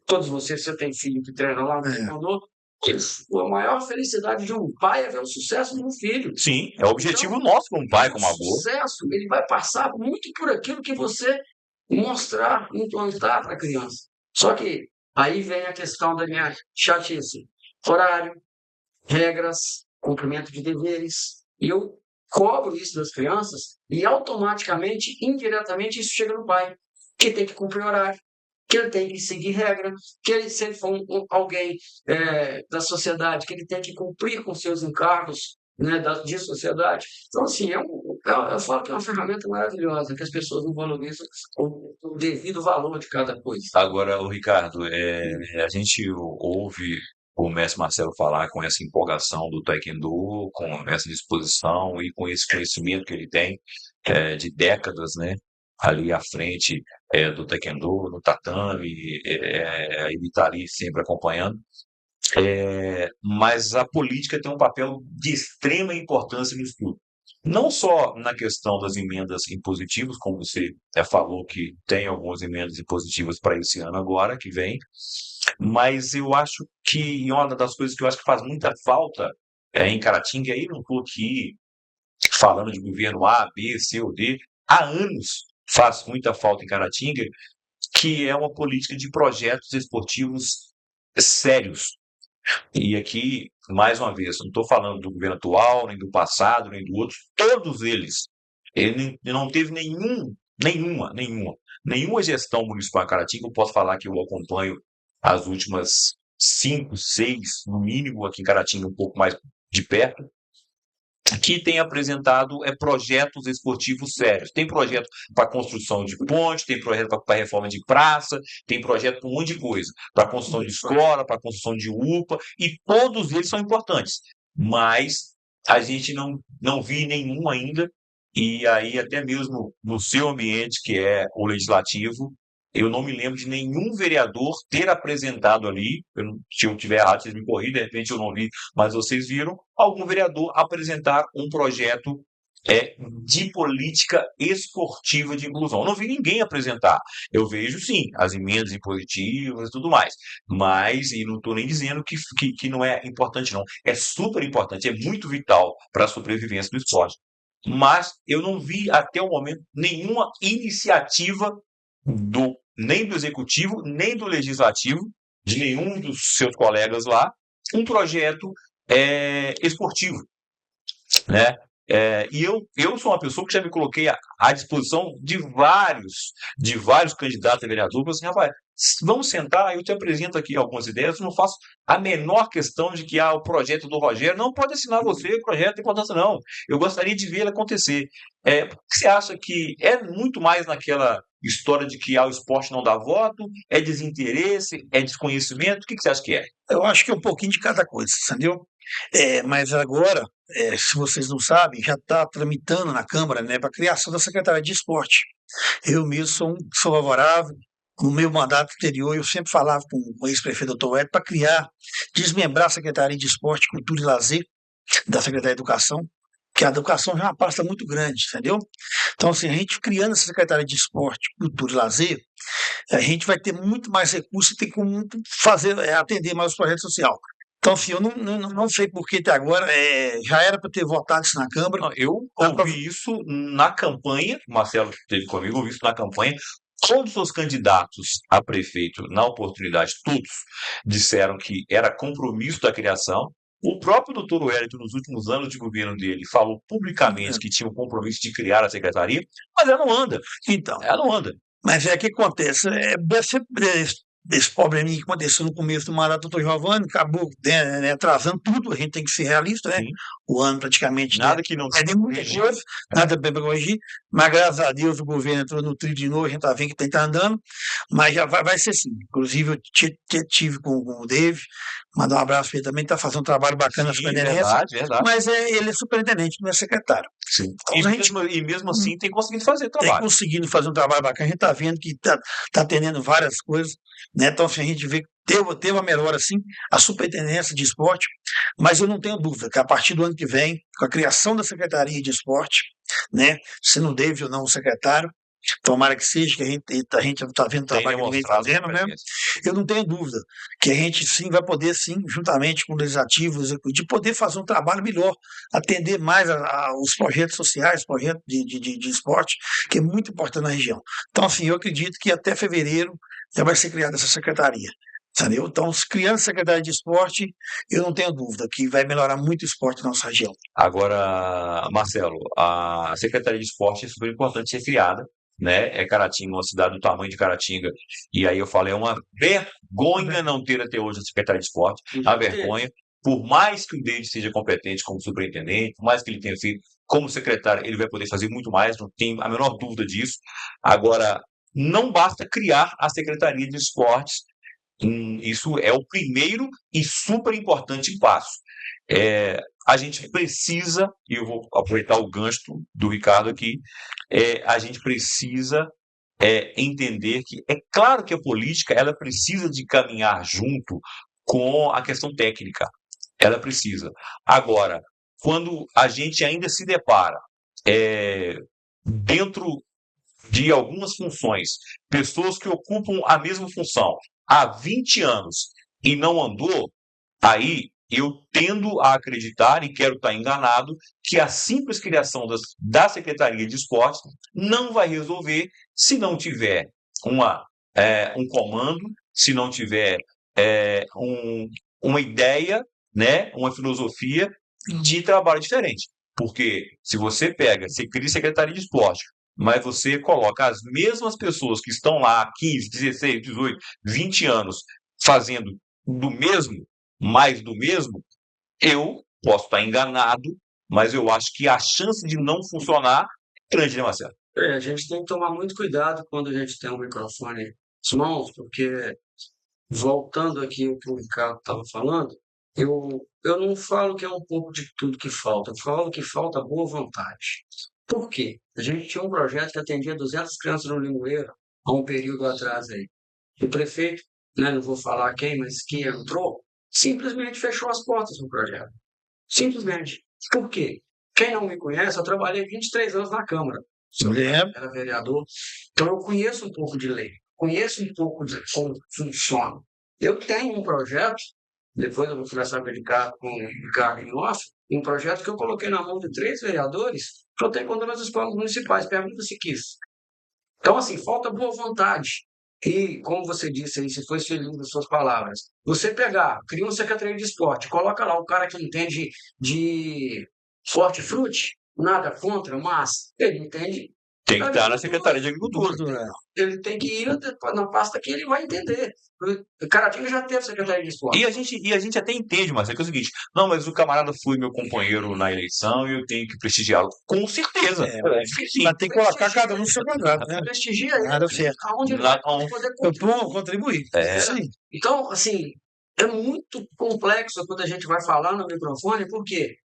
todos vocês, você tem filho que treina lá no taekwondo, a maior felicidade de um pai é ver o sucesso de um filho. Sim, é o objetivo nosso como pai, como O avô. sucesso, ele vai passar muito por aquilo que você mostrar, implantar para a criança. Só que aí vem a questão da minha chatice. Horário, regras, cumprimento de deveres. E eu cobro isso das crianças e automaticamente, indiretamente, isso chega no pai, que tem que cumprir horário, que ele tem que seguir regra, que ele, se ele for alguém da sociedade, que ele tem que cumprir com seus encargos, né, de sociedade. Então, assim, eu falo que é uma ferramenta maravilhosa, que as pessoas não valorizam o devido valor de cada coisa. Agora, o Ricardo, a gente ouve o mestre Marcelo falar com essa empolgação do taekwondo, com essa disposição e com esse conhecimento que ele tem de décadas, né? Ali à frente do taekwondo, no tatame, ele está ali sempre acompanhando. Mas a política tem um papel de extrema importância nisso tudo. Não só na questão das emendas impositivas, como você falou que tem algumas emendas impositivas para esse ano agora, que vem, mas eu acho que uma das coisas que eu acho que faz muita falta em Caratinga, aí não estou aqui falando de governo A, B, C ou D, há anos faz muita falta em Caratinga, que é uma política de projetos esportivos sérios. E aqui, mais uma vez, não estou falando do governo atual, nem do passado, nem do outro, todos eles. Ele não teve nenhuma gestão municipal em Caratinga. Eu posso falar que eu acompanho as últimas 5, 6, no mínimo, aqui em Caratinga, um pouco mais de perto, que tem apresentado projetos esportivos sérios. Tem projeto para construção de ponte, tem projeto para reforma de praça, tem projeto para um monte de coisa, para construção de escola, para construção de UPA, e todos eles são importantes. Mas a gente não viu nenhum ainda, e aí até mesmo no seu ambiente, que é o legislativo, eu não me lembro de nenhum vereador ter apresentado ali, se eu estiver errado, vocês me corrigem, de repente eu não vi, mas vocês viram algum vereador apresentar um projeto de política esportiva de inclusão. Eu não vi ninguém apresentar. Eu vejo, sim, as emendas impositivas e tudo mais, mas, e não estou nem dizendo que não é importante, não. É super importante, é muito vital para a sobrevivência do esporte. Mas eu não vi até o momento nenhuma iniciativa nem do executivo, nem do legislativo, de nenhum dos seus colegas lá, um projeto esportivo, né? E eu sou uma pessoa que já me coloquei à disposição de vários candidatos a vereador. Falei assim, rapaz, vamos sentar, eu te apresento aqui algumas ideias, eu não faço a menor questão de que o projeto do Rogério não pode assinar você, o projeto tem importância não. Eu gostaria de ver ele acontecer. Por que você acha que é muito mais naquela história de que o esporte não dá voto, é desinteresse, é desconhecimento? O que você acha que é? Eu acho que é um pouquinho de cada coisa, entendeu? Mas agora, se vocês não sabem, já está tramitando na Câmara, né, para a criação da Secretaria de Esporte. Eu mesmo sou favorável. No meu mandato anterior, eu sempre falava com o ex-prefeito doutor Hélio para desmembrar a Secretaria de Esporte, Cultura e Lazer da Secretaria de Educação, que a educação já é uma pasta muito grande, entendeu? Então, assim, a gente criando essa Secretaria de Esporte, Cultura e Lazer, a gente vai ter muito mais recursos e tem como atender mais os projetos sociais. Então, assim, eu não sei por que até agora já era para ter votado isso na Câmara. Não, eu ouvi isso na campanha, o Marcelo esteve comigo, ouvi isso na campanha. Todos os candidatos a prefeito, na oportunidade, todos disseram que era compromisso da criação. O próprio doutor Wellington, nos últimos anos de governo dele, falou publicamente que tinha um compromisso de criar a secretaria, mas ela não anda. Então, Ela não anda. mas o que acontece? esse probleminha que aconteceu no começo do mandato do Dr. Giovanni, acabou atrasando tudo, a gente tem que ser realista, né? Sim. O ano praticamente Nada que não tem muita coisa, nada para corrigir, mas graças a Deus o governo entrou no trilho de novo, a gente está vendo que tem que estar andando, mas já vai ser sim. Inclusive, eu tive com o Dave, mandar um abraço para ele também, está fazendo um trabalho bacana na Sim, superintendência, verdade. mas ele é superintendente, não é secretário. Sim. Então, a gente E mesmo assim tem conseguido fazer tem trabalho. conseguindo fazer um trabalho bacana, a gente está vendo que está atendendo várias coisas, né? Então, assim, a gente vê que teve uma melhora, sim, a superintendência de esporte, mas eu não tenho dúvida que a partir do ano que vem, com a criação da Secretaria de Esporte, né, sendo o David ou não o secretário, tomara que seja, que a gente está vendo o Tem trabalho que ele vem demonstrado fazendo, né? competência. Eu não tenho dúvida que a gente sim vai poder, sim, juntamente com o legislativo, de poder fazer um trabalho melhor, atender mais os projetos sociais, projetos de esporte, que é muito importante na região. Então, assim, eu acredito que até fevereiro já vai ser criada essa secretaria. Entendeu? Então, criando a Secretaria de Esporte, eu não tenho dúvida que vai melhorar muito o esporte na nossa região. Agora, Marcelo, a Secretaria de Esporte é super importante ser criada, né? Caratinga, uma cidade do tamanho de Caratinga, e aí eu falei, é uma vergonha não ter até hoje a Secretaria de Esporte, a vergonha, por mais que o David seja competente como superintendente, por mais que ele tenha feito como secretário, ele vai poder fazer muito mais, não tenho a menor dúvida disso. Agora, não basta criar a Secretaria de Esportes, isso é o primeiro e super importante passo. A gente precisa, e eu vou aproveitar o gancho do Ricardo aqui, a gente precisa entender que é claro que a política ela precisa de caminhar junto com a questão técnica. Ela precisa. Agora, quando a gente ainda se depara dentro de algumas funções, pessoas que ocupam a mesma função há 20 anos e não andou, aí eu tendo a acreditar, e quero estar enganado, que a simples criação da Secretaria de Esportes não vai resolver se não tiver um comando, se não tiver uma ideia, né, uma filosofia de trabalho diferente. Porque se você cria Secretaria de Esporte, mas você coloca as mesmas pessoas que estão lá há 15, 16, 18, 20 anos fazendo do mesmo, mais do mesmo, eu posso estar enganado, mas eu acho que a chance de não funcionar é grande, né, Marcelo? A gente tem que tomar muito cuidado quando a gente tem um microfone nas mãos, porque, voltando aqui ao que o Ricardo estava falando, eu não falo que é um pouco de tudo que falta, eu falo que falta boa vontade. Por quê? A gente tinha um projeto que atendia 200 crianças no Limoeiro há um período atrás aí. O prefeito, né, não vou falar quem, mas que entrou, simplesmente fechou as portas do projeto. Simplesmente. Por quê? Quem não me conhece, eu trabalhei 23 anos na Câmara. Eu era vereador. Então eu conheço um pouco de lei, conheço um pouco de como funciona. Eu tenho um projeto, depois eu vou conversar com o Ricardo em off, um projeto que eu coloquei na mão de 3 vereadores para eu ter conta nas escolas municipais. Pergunta se quis. Então, assim, falta boa vontade. E, como você disse aí, se foi feliz nas suas palavras, você cria uma secretaria de esporte, coloca lá o cara que entende de hortifruti, nada contra, mas ele entende. Tem que estar na Secretaria de Agricultura. Ele tem que ir na pasta que ele vai entender. O Caratinga já teve secretaria de esporte. E a gente até entende, Marcelo, que é o seguinte, não, mas o camarada foi meu companheiro na eleição e eu tenho que prestigiá-lo. Com certeza. Sim. Mas tem que colocar cada um no seu quadrado, né? Prestigia ele, Nada certo. aonde ele vai poder contribuir. Sim. Então, assim, é muito complexo quando a gente vai falar no microfone, porque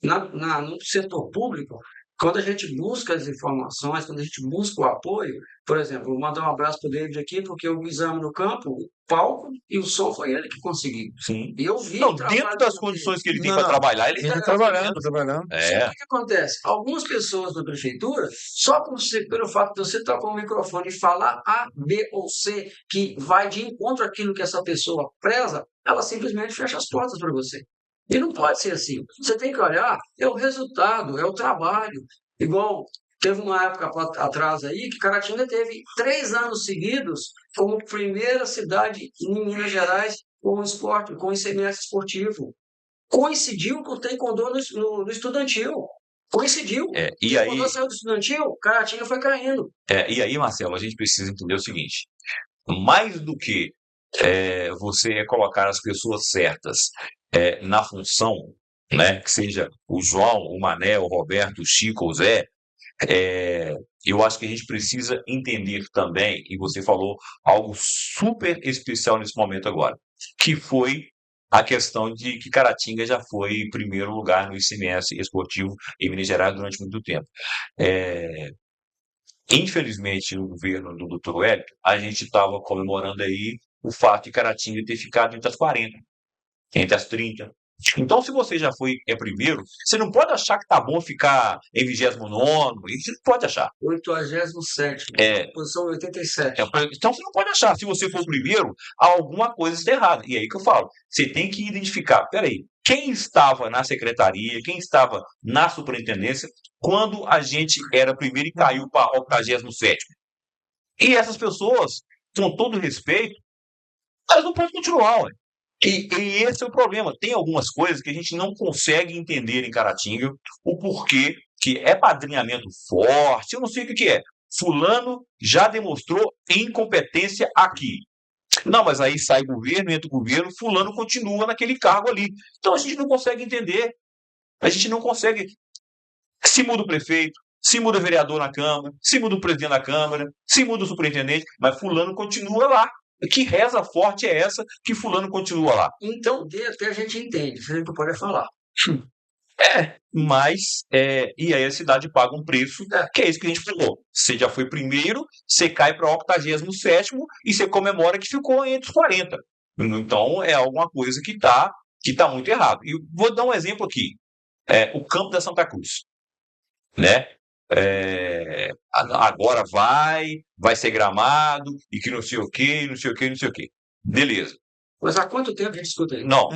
no setor público, quando a gente busca as informações, quando a gente busca o apoio, por exemplo, vou mandar um abraço para o David aqui, porque o exame no campo, o palco e o som foi ele que conseguiu. Sim. E eu vi. Não, dentro das condições que ele tem para trabalhar, ele está trabalhando. Só que o que acontece? Algumas pessoas da prefeitura, só pelo fato de você estar com o microfone e falar A, B ou C, que vai de encontro àquilo que essa pessoa preza, ela simplesmente fecha as portas para você. E não pode ser assim. Você tem que olhar, é o resultado, é o trabalho. Igual teve uma época atrás aí que Caratinga teve 3 anos seguidos como primeira cidade em Minas Gerais com esporte, com ICMS esportivo. Coincidiu com o taekwondo no estudantil. Coincidiu. E aí, quando saiu do estudantil, Caratinga foi caindo. E aí, Marcelo, a gente precisa entender o seguinte. mais do que você colocar as pessoas certas na função, né, que seja o João, o Mané, o Roberto, o Chico, o Zé, eu acho que a gente precisa entender também, e você falou algo super especial nesse momento agora, que foi a questão de que Caratinga já foi primeiro lugar no ICMS esportivo em Minas Gerais durante muito tempo. É, Infelizmente, no governo do Dr. Wellington, a gente estava comemorando aí o fato de Caratinga ter ficado entre as 40, entre as 30. Então, se você já foi primeiro, você não pode achar que tá bom ficar em 29º, isso não pode achar. 87º, posição 87. Então, você não pode achar, se você for o primeiro, alguma coisa está errada. E aí que eu falo, você tem que identificar, peraí, quem estava na secretaria, quem estava na superintendência, quando a gente era primeiro e caiu para 87º. E essas pessoas, com todo respeito, elas não podem continuar, ué. E esse é o problema. Tem algumas coisas que a gente não consegue entender em Caratinga, o porquê que é padrinhamento forte, eu não sei o que é. Fulano já demonstrou incompetência aqui. Não, mas aí sai governo, entra o governo, fulano continua naquele cargo ali. Então a gente não consegue entender. A gente não consegue. Se muda o prefeito, se muda o vereador na Câmara, se muda o presidente da Câmara, se muda o superintendente, mas fulano continua lá. Que reza forte é essa que fulano continua lá? Então, até a gente entende, você não pode falar. Mas, e aí a cidade paga um preço, que é isso que a gente falou. Você já foi primeiro, você cai para o 87º e você comemora que ficou entre os 40. Então, é alguma coisa que tá muito errado. E vou dar um exemplo aqui. O campo da Santa Cruz, né? Agora vai ser gramado, e que não sei o quê, não sei o quê, não sei o quê. Beleza. Mas há quanto tempo a gente escuta isso? Não,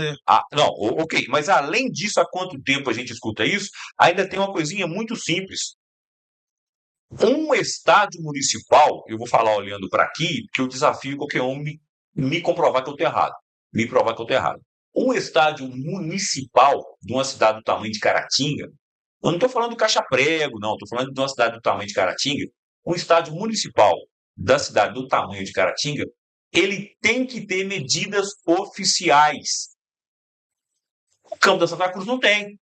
ok. Mas além disso, há quanto tempo a gente escuta isso? Ainda tem uma coisinha muito simples. Um estádio municipal, eu vou falar olhando para aqui, que eu desafio qualquer um me comprovar que eu estou errado. Me provar que eu estou errado. Um estádio municipal de uma cidade do tamanho de Caratinga, eu não estou falando do Caixa Prego, não. Estou falando de uma cidade do tamanho de Caratinga. Um estádio municipal da cidade do tamanho de Caratinga, ele tem que ter medidas oficiais. O campo da Santa Cruz não tem.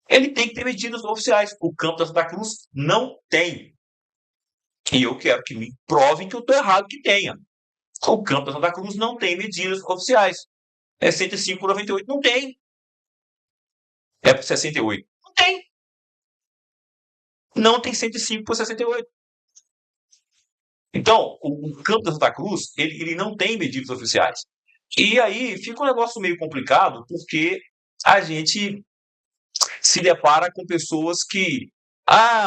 Ele tem que ter medidas oficiais. O campo da Santa Cruz não tem. E eu quero que me provem que eu estou errado que tenha. O campo da Santa Cruz não tem medidas oficiais. 105 por 98 não tem. É por 68. Não tem. Não tem 105 por 68. Então, o campo da Santa Cruz, ele não tem medidas oficiais. E aí fica um negócio meio complicado, porque a gente se depara com pessoas que...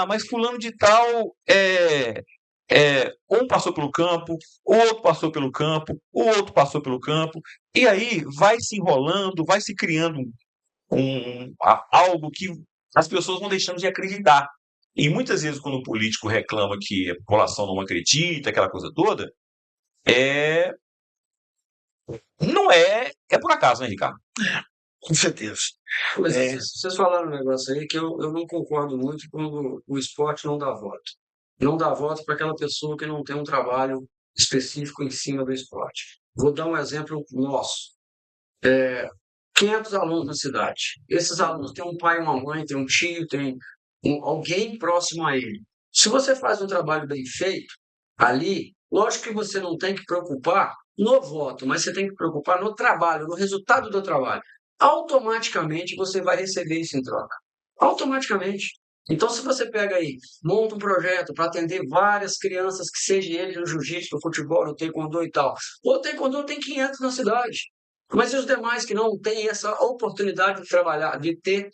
mas fulano de tal um passou pelo campo, o outro passou pelo campo, o outro passou pelo campo, e aí vai se enrolando, vai se criando algo que as pessoas vão deixando de acreditar. E muitas vezes, quando o político reclama que a população não acredita, aquela coisa toda, não é por acaso, né, Ricardo? Com certeza. Mas vocês falaram um negócio aí que eu não concordo muito quando o esporte não dá voto. Não dá voto para aquela pessoa que não tem um trabalho específico em cima do esporte. Vou dar um exemplo nosso. 500 alunos na cidade. Esses alunos têm um pai, uma mãe, tem um tio, tem alguém próximo a ele. Se você faz um trabalho bem feito ali, lógico que você não tem que preocupar no voto, mas você tem que preocupar no trabalho, no resultado do trabalho. Automaticamente você vai receber isso em troca. Automaticamente. Então, se você pega aí, monta um projeto para atender várias crianças, que seja ele no jiu-jitsu, no futebol, no taekwondo e tal. O taekwondo tem 500 na cidade. Mas e os demais que não têm essa oportunidade de trabalhar, de ter,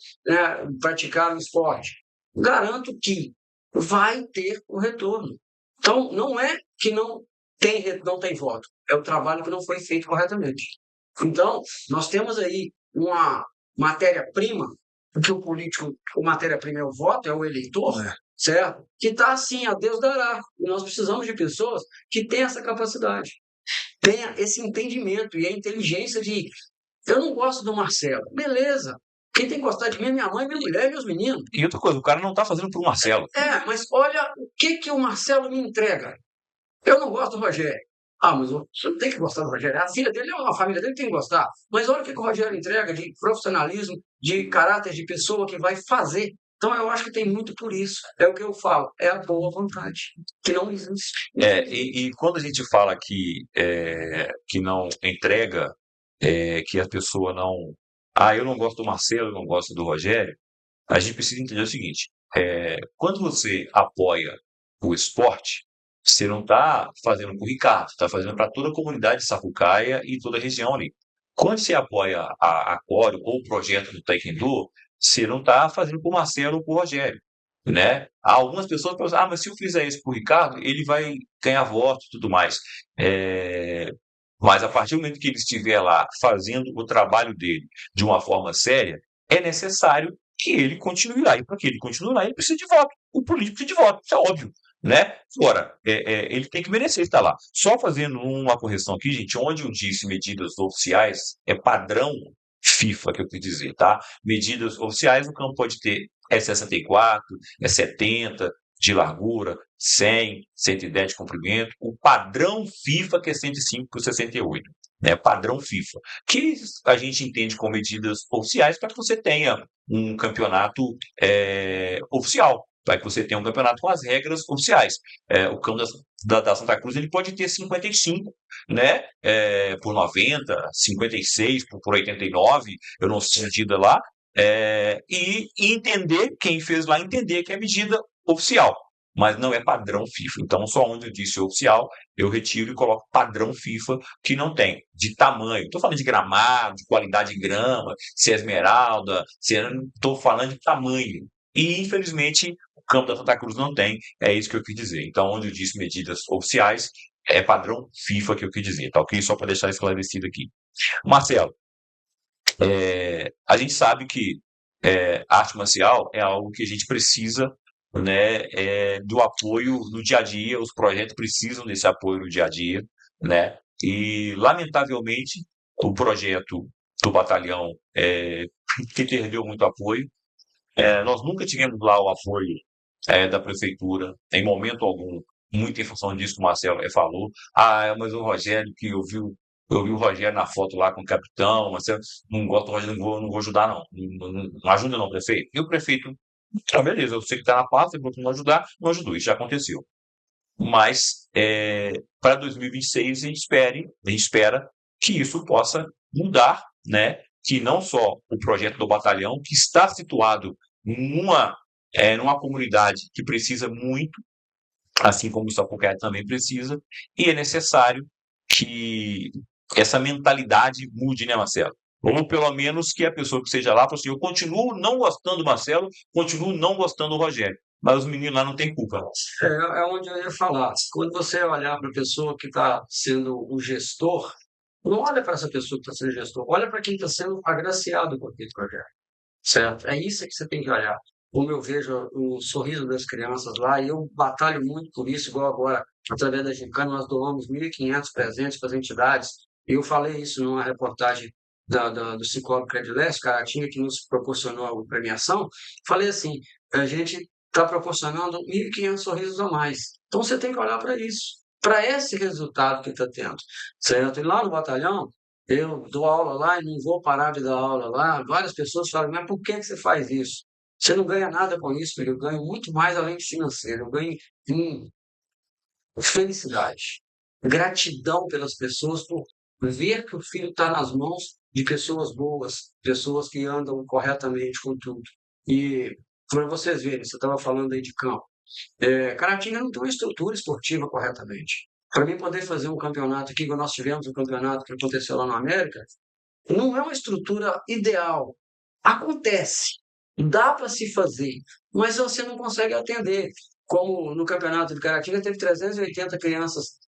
praticar o esporte? Garanto que vai ter o retorno. Então, não é que não tem voto, é o trabalho que não foi feito corretamente. Então, nós temos aí uma matéria-prima, porque o político, a matéria-prima é o voto, é o eleitor, certo? Que está assim, a Deus dará. E nós precisamos de pessoas que tenham essa capacidade, tenha esse entendimento e a inteligência de... Eu não gosto do Marcelo. Beleza. Quem tem que gostar de mim é minha mãe, minha mulher e meus meninos. E outra coisa, o cara não está fazendo por Marcelo. Mas olha o que o Marcelo me entrega. Eu não gosto do Rogério. Ah, mas você não tem que gostar do Rogério. A filha dele, a família dele tem que gostar. Mas olha o que o Rogério entrega de profissionalismo, de caráter de pessoa que vai fazer. Então eu acho que tem muito por isso. É o que eu falo, é a boa vontade, que não existe. E quando a gente fala que não entrega, que a pessoa não. Ah, eu não gosto do Marcelo, eu não gosto do Rogério, a gente precisa entender o seguinte: quando você apoia o esporte, você não está fazendo para o Ricardo, está fazendo para toda a comunidade de Sapucaia e toda a região ali. Quando você apoia a Coreo ou o projeto do Taekwondo, você não está fazendo para o Marcelo ou para o Rogério, né? Algumas pessoas pensam, mas se eu fizer isso para o Ricardo, ele vai ganhar votos e tudo mais. É, Mas a partir do momento que ele estiver lá fazendo o trabalho dele de uma forma séria, é necessário que ele continue lá. E para que ele continue lá, ele precisa de voto. O político precisa de voto, isso é óbvio. Né? Agora, ele tem que merecer estar lá. Só fazendo uma correção aqui, gente, onde eu disse medidas oficiais, é padrão FIFA que eu quis dizer, tá? Medidas oficiais, o campo pode ter 64, 70 de largura, 100, 110 de comprimento. O padrão FIFA que é 105 por 68, né? Padrão FIFA, que a gente entende como medidas oficiais para que você tenha um campeonato oficial, para que você tenha um campeonato com as regras oficiais. O campo da Santa Cruz ele pode ter 55, né? Por 90, 56 por 89, eu não sei a medida lá, e entender, quem fez lá, entender que é medida oficial, mas não é padrão FIFA. Então, só onde eu disse oficial, eu retiro e coloco padrão FIFA, que não tem, de tamanho. Estou falando de gramado, de qualidade de grama, se é esmeralda, estou falando de tamanho. E, infelizmente, o campo da Santa Cruz não tem, é isso que eu quis dizer. Então, onde eu disse medidas oficiais, é padrão FIFA que eu quis dizer, tá ok? Só para deixar esclarecido aqui. Marcelo, a gente sabe que arte marcial é algo que a gente precisa, né, do apoio no dia a dia, os projetos precisam desse apoio no dia a dia, né, e lamentavelmente o projeto do batalhão que perdeu muito apoio. Nós nunca tivemos lá o apoio da prefeitura, em momento algum, muito em função disso que o Marcelo falou. Ah, mas o Rogério, que eu vi o Rogério na foto lá com o capitão, Marcelo, não gosto do Rogério, não vou ajudar, não. Não ajuda, não, prefeito. E o prefeito, beleza, eu sei que está na pasta, ele não ajudar, não ajudou, isso já aconteceu. Mas para 2026 a gente espera que isso possa mudar, né? Que não só o projeto do batalhão, que está situado numa comunidade que precisa muito, assim como o Sapucaia também precisa, e é necessário que essa mentalidade mude, né, Marcelo? Ou pelo menos que a pessoa que seja lá fale assim, eu continuo não gostando do Marcelo, continuo não gostando do Rogério, mas os meninos lá não têm culpa. É onde eu ia falar. Quando você olhar para a pessoa que está sendo o gestor, não olha para essa pessoa que está sendo gestor, olha para quem está sendo agraciado com aquele projeto, certo? É isso que você tem que olhar. Como eu vejo o sorriso das crianças lá, e eu batalho muito por isso, igual agora, através da Gincana, nós doamos 1.500 presentes para as entidades. Eu falei isso numa reportagem do Cicobi Credileste, Caratinga, que nos proporcionou a premiação. Falei assim, a gente está proporcionando 1.500 sorrisos a mais. Então você tem que olhar para isso, para esse resultado que está tendo, certo? E lá no batalhão, eu dou aula lá e não vou parar de dar aula lá. Várias pessoas falam, mas por que você faz isso? Você não ganha nada com isso, filho. Eu ganho muito mais além de financeiro. Eu ganho em felicidade, gratidão pelas pessoas por ver que o filho está nas mãos de pessoas boas, pessoas que andam corretamente com tudo. E para vocês verem, você estava falando aí de campo. Caratinga não tem uma estrutura esportiva corretamente. Para mim poder fazer um campeonato aqui, igual nós tivemos um campeonato que aconteceu lá na América, não é uma estrutura ideal. Acontece, dá para se fazer, mas você não consegue atender. Como no campeonato de Caratinga teve 380 crianças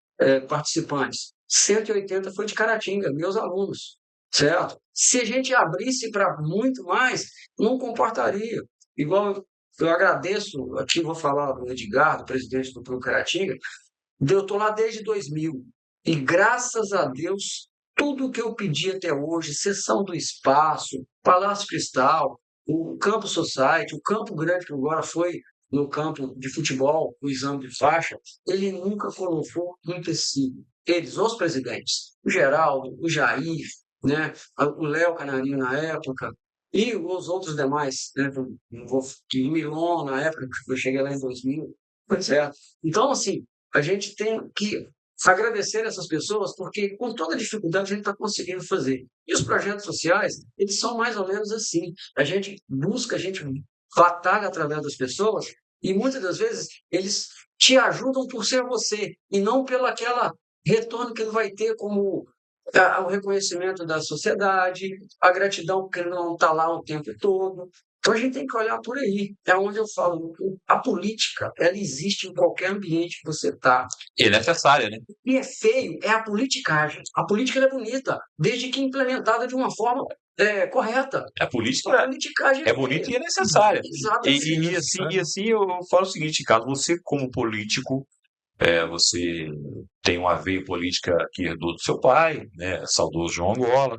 participantes, 180 foi de Caratinga, meus alunos, certo? Se a gente abrisse para muito mais, não comportaria. Igual eu agradeço, aqui vou falar do Edgar, do presidente do Clube Caratinga, eu estou lá desde 2000 e graças a Deus tudo o que eu pedi até hoje, cessão do espaço, Palácio Cristal, o Campo Society, o Campo Grande que agora foi no campo de futebol, o exame de faixa, ele nunca colocou um empecilho. Eles, os presidentes, o Geraldo, o Jair, né, o Léo Canarinho na época, e os outros demais, né, o Milon na época, que eu cheguei lá em 2000, certo? Então, assim, a gente tem que agradecer essas pessoas, porque com toda dificuldade a gente está conseguindo fazer. E os projetos sociais, eles são mais ou menos assim. A gente busca, a gente batalha através das pessoas, e muitas das vezes eles te ajudam por ser você, e não pela aquela retorno que ele vai ter como o reconhecimento da sociedade, a gratidão porque ele não está lá o tempo todo. Então a gente tem que olhar por aí. É onde eu falo, a política, ela existe em qualquer ambiente que você está. E é necessária, né? E é feio, é a politicagem. A política ela é bonita, desde que implementada de uma forma correta. A A política politicagem é bonita e é necessária. Exatamente. E assim eu falo o seguinte, Carlos, você como político, você tem uma veia política que herdou do seu pai, né, saudoso João Angola,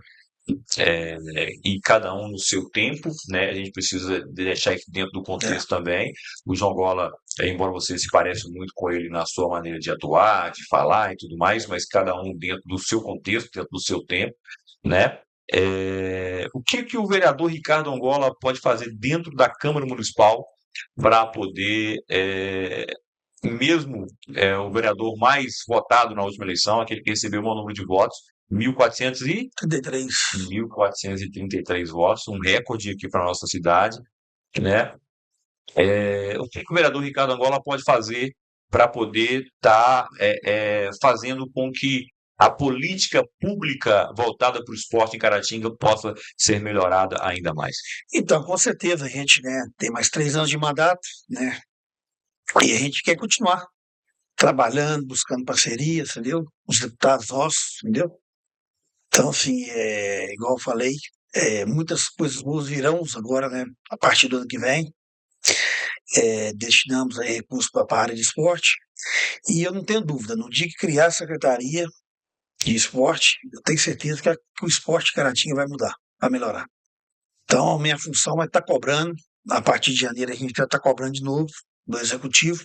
e cada um no seu tempo, né, a gente precisa deixar isso dentro do contexto também. O João Angola, embora você se pareça muito com ele na sua maneira de atuar, de falar e tudo mais, mas cada um dentro do seu contexto, dentro do seu tempo, né? O que o vereador Ricardo Angola pode fazer dentro da Câmara Municipal para poder, mesmo o vereador mais votado na última eleição, aquele que recebeu o maior número de votos, 33. 1.433 votos, um recorde aqui para a nossa cidade, né? O que o vereador Ricardo Angola pode fazer para poder estar fazendo com que a política pública voltada para o esporte em Caratinga possa ser melhorada ainda mais? Então, com certeza, a gente, né, tem mais 3 anos de mandato, né? E a gente quer continuar trabalhando, buscando parcerias, entendeu? Os deputados nossos, entendeu? Então, assim, igual eu falei, muitas coisas boas virão agora, né? A partir do ano que vem. Destinamos aí recursos para a área de esporte. E eu não tenho dúvida, no dia que criar a Secretaria de Esporte, eu tenho certeza que o esporte de Caratinga vai mudar, vai melhorar. Então, a minha função é estar cobrando. A partir de janeiro, a gente vai estar cobrando de novo do Executivo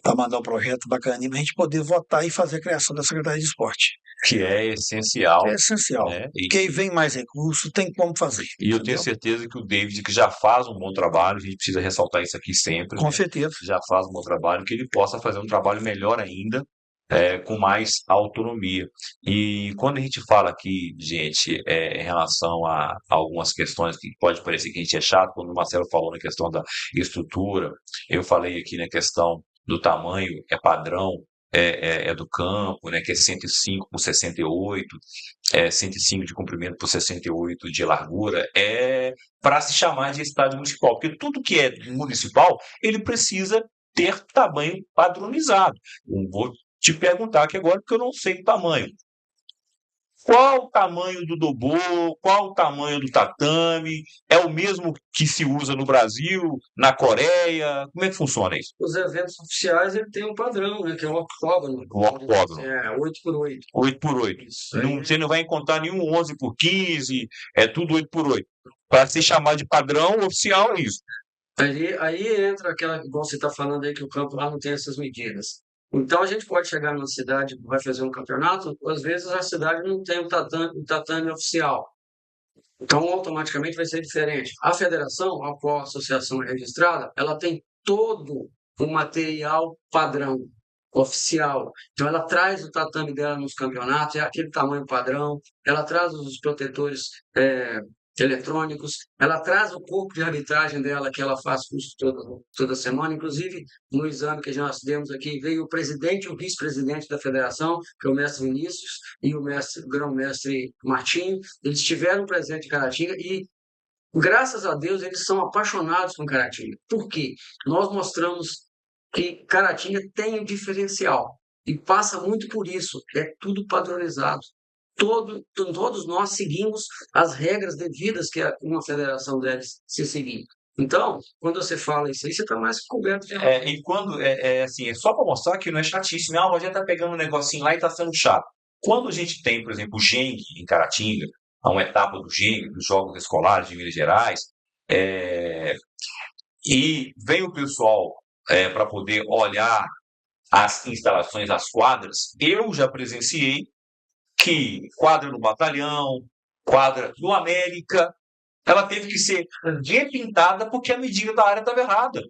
para mandar um projeto bacaninho, para a gente poder votar e fazer a criação da Secretaria de Esporte. Que é essencial. É essencial. Né? Porque aí vem mais recursos, tem como fazer. E eu tenho certeza que o David, que já faz um bom trabalho, a gente precisa ressaltar isso aqui sempre. Com certeza. Já faz um bom trabalho, que ele possa fazer um trabalho melhor ainda, com mais autonomia. E quando a gente fala aqui, gente, em relação a algumas questões que pode parecer que a gente é chato, quando o Marcelo falou na questão da estrutura, eu falei aqui na questão do tamanho, padrão, do campo, né, que é 105 por 68, 105 de comprimento por 68 de largura, para se chamar de estádio municipal, porque tudo que é municipal, ele precisa ter tamanho padronizado. Eu vou te perguntar aqui agora, porque eu não sei o tamanho. Qual o tamanho do dobô? Qual o tamanho do tatame? É o mesmo que se usa no Brasil, na Coreia? Como é que funciona isso? Os eventos oficiais ele tem um padrão, né, que é o octógono. O octógono. 8x8. 8x8. Isso aí. Você não vai encontrar nenhum 11x15, é tudo 8x8. Para se chamar de padrão oficial, é isso. Aí entra aquela, igual você está falando aí, que o campo lá não tem essas medidas. Então a gente pode chegar numa cidade que vai fazer um campeonato, às vezes a cidade não tem o tatame oficial. Então automaticamente vai ser diferente. A federação, a qual a associação é registrada, ela tem todo o material padrão oficial. Então ela traz o tatame dela nos campeonatos, é aquele tamanho padrão, ela traz os protetores eletrônicos, ela traz o corpo de arbitragem dela, que ela faz curso toda semana. Inclusive, no exame que nós demos aqui, veio o presidente e o vice-presidente da federação, que é o mestre Vinícius, e o grão-mestre Martinho. Eles estiveram presentes em Caratinga e, graças a Deus, eles são apaixonados com Caratinga. Por quê? Nós mostramos que Caratinga tem um diferencial e passa muito por isso, é tudo padronizado. Todos nós seguimos as regras devidas que uma federação deve se seguir. Então, quando você fala isso aí, você está mais coberto de razão. E quando assim, é só para mostrar que não é chatice, não, o Rogério está pegando um negocinho lá e está sendo chato. Quando a gente tem, por exemplo, o Geng em Caratinga, uma etapa do Geng, dos Jogos Escolares de Minas Gerais, e vem o pessoal para poder olhar as instalações, as quadras, eu já presenciei que quadra no Batalhão, quadra no América, ela teve que ser repintada porque a medida da área estava errada.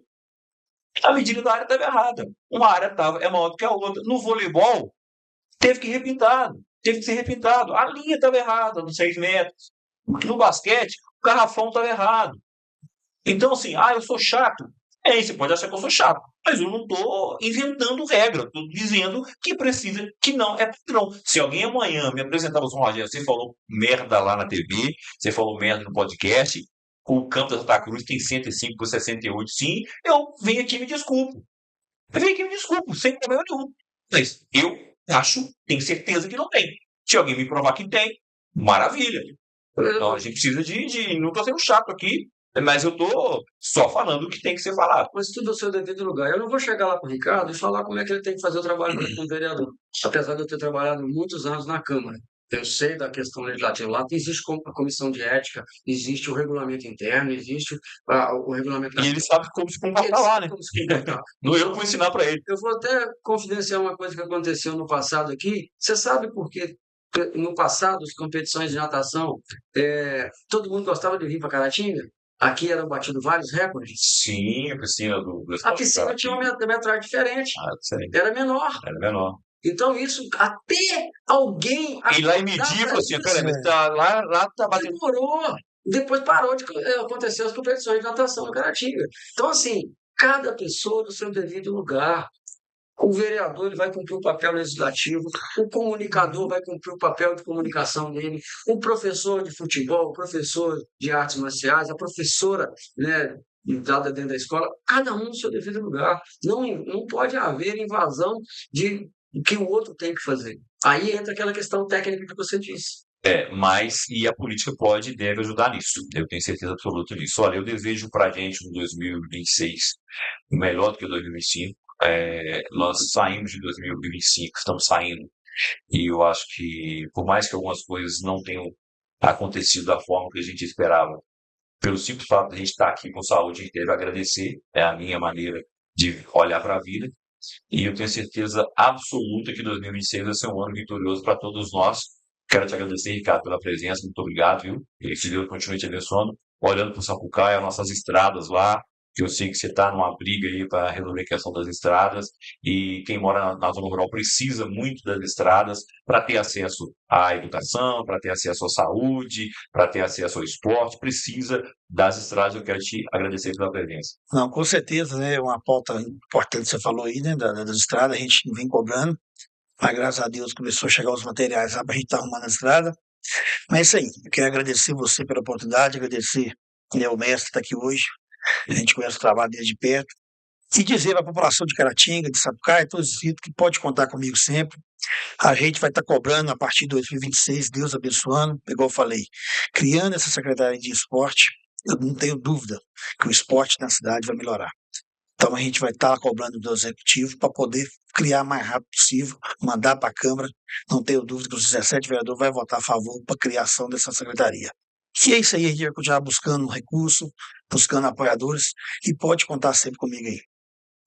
A medida da área estava errada. Uma área é maior do que a outra. No voleibol, teve que repintar, teve que ser repintado. A linha estava errada, nos 6 metros. No basquete, o garrafão estava errado. Então, assim, eu sou chato. Você pode achar que eu sou chato, mas eu não estou inventando regra, estou dizendo que precisa, que não é padrão. Se alguém amanhã me apresentar assim, Rogério, você falou merda lá na TV, você falou merda no podcast, o campo da Santa Cruz tem 105 por 68, sim, eu venho aqui e me desculpo. Eu venho aqui e me desculpo, sem problema nenhum. Mas eu acho, tenho certeza que não tem. Se alguém me provar que tem, maravilha. Então a gente precisa não estou sendo chato aqui, mas eu estou só falando o que tem que ser falado. Mas tudo ao seu devido lugar. Eu não vou chegar lá para o Ricardo e falar como é que ele tem que fazer o trabalho dele como vereador. Apesar de eu ter trabalhado muitos anos na Câmara. Eu sei da questão legislativa. Lá existe a comissão de ética, existe o regulamento interno, existe o regulamento... E ele sabe como se comportar lá, né? Como se comportar. Não eu vou ensinar para ele. Eu vou até confidenciar uma coisa que aconteceu no passado aqui. Você sabe por que no passado, as competições de natação, todo mundo gostava de vir para Caratinga? Aqui eram batidos vários recordes. Sim, a piscina do A piscina tinha uma metragem diferente. diferente. Era menor. Era menor. Então, isso, até alguém... E lá em medir, falou assim, peraí, mas lá tá batendo... Demorou. Depois parou de acontecer as competições de natação no Caratinga. Então, assim, cada pessoa no seu devido lugar. O vereador ele vai cumprir o papel legislativo, o comunicador vai cumprir o papel de comunicação dele, o professor de futebol, o professor de artes marciais, a professora, né, dada dentro da escola, cada um no seu devido lugar. Não pode haver invasão de o que o outro tem que fazer. Aí entra aquela questão técnica que você disse. Mas e a política pode e deve ajudar nisso. Eu tenho certeza absoluta disso. Olha, eu desejo para a gente um 2026 melhor do que 2025. Nós saímos de 2025, estamos saindo, e eu acho que, por mais que algumas coisas não tenham acontecido da forma que a gente esperava, pelo simples fato de a gente estar aqui com saúde, a gente deve agradecer, é a minha maneira de olhar para a vida, e eu tenho certeza absoluta que 2026 vai ser um ano vitorioso para todos nós. Quero te agradecer, Ricardo, pela presença, muito obrigado, viu? E que Deus continue te abençoando. Olhando para o Sapucaia, as nossas estradas lá, que eu sei que você está numa briga aí para resolver a questão das estradas, e quem mora na zona rural precisa muito das estradas para ter acesso à educação, para ter acesso à saúde, para ter acesso ao esporte, precisa das estradas. Eu quero te agradecer pela presença. Não, com certeza, né? Uma pauta importante que você falou aí, né? Das estradas, a gente vem cobrando, mas graças a Deus começou a chegar os materiais lá para a gente estar arrumando a estrada. Mas é isso aí, eu quero agradecer você pela oportunidade, agradecer o mestre que está aqui hoje, a gente conhece o trabalho dele de perto, e dizer para a população de Caratinga, de Sapucaia, todos os vídeos que pode contar comigo sempre. A gente vai estar cobrando a partir de 2026, Deus abençoando, igual eu falei, criando essa Secretaria de Esporte, eu não tenho dúvida que o esporte na cidade vai melhorar. Então a gente vai estar cobrando do Executivo para poder criar o mais rápido possível, mandar para a Câmara. Não tenho dúvida que os 17 vereadores vão votar a favor para a criação dessa secretaria. E é isso aí, a gente vai continuar buscando recurso, buscando apoiadores, e pode contar sempre comigo aí.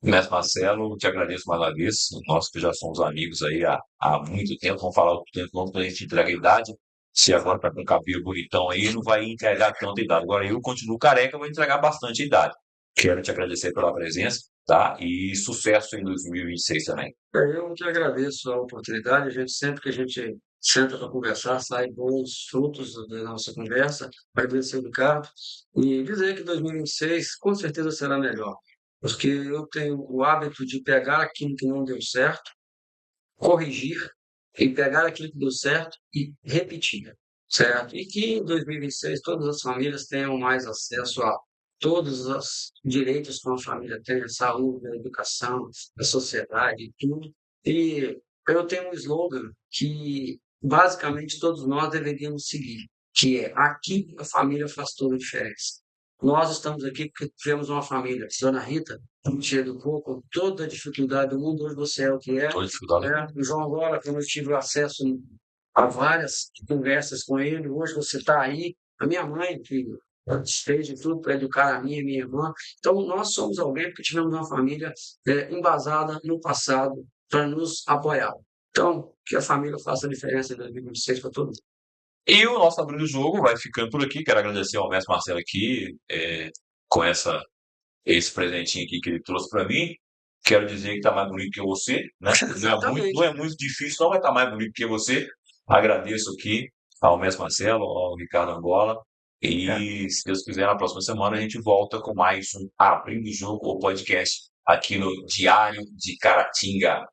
Mestre Marcelo, te agradeço mais uma vez. Nós que já somos amigos aí há muito tempo, vamos falar o tempo quando a gente entrega a idade. Se agora está com um cabelo bonitão aí, não vai entregar tanta idade. Agora eu continuo careca, vou entregar bastante idade. Quero te agradecer pela presença, tá? E sucesso em 2026 também. Eu que agradeço a oportunidade. Sempre que a gente senta para conversar, sai bons frutos da nossa conversa. Agradecer o Ricardo e dizer que 2026 com certeza será melhor. Porque eu tenho o hábito de pegar aquilo que não deu certo, corrigir e pegar aquilo que deu certo e repetir, certo? E que em 2026 todas as famílias tenham mais acesso a todos os direitos que uma família tem, a saúde, a educação, a sociedade e tudo. E eu tenho um slogan que basicamente todos nós deveríamos seguir, que é: aqui a família faz toda a diferença. Nós estamos aqui porque tivemos uma família. Dona Rita te educou com toda a dificuldade do mundo. Hoje você é o que é. Toda dificuldade. O João agora, como eu tive acesso a várias conversas com ele, hoje você está aí. A minha mãe, que fez de tudo para educar a minha e minha irmã. Então, nós somos alguém porque tivemos uma família embasada no passado para nos apoiar. Então, que a família faça a diferença em 2026 para todo mundo. E o nosso Abrindo o Jogo vai ficando por aqui. Quero agradecer ao mestre Marcelo aqui com esse presentinho aqui que ele trouxe para mim. Quero dizer que está mais bonito que você, né? Não é muito difícil, não vai estar mais bonito que você. Agradeço aqui ao mestre Marcelo, ao Ricardo Angola. E, se Deus quiser, na próxima semana a gente volta com mais um Abrindo o Jogo, o podcast aqui no Diário de Caratinga.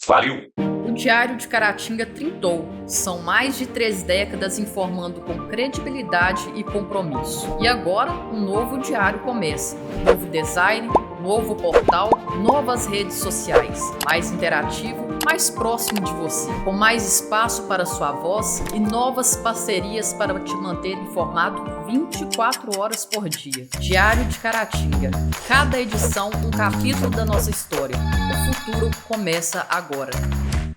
Valeu! O Diário de Caratinga trintou. São mais de 3 décadas informando com credibilidade e compromisso. E agora, um novo diário começa. Novo design, novo portal, novas redes sociais. Mais interativo, mais próximo de você. Com mais espaço para sua voz e novas parcerias para te manter informado 24 horas por dia. Diário de Caratinga. Cada edição um capítulo da nossa história. O futuro começa agora.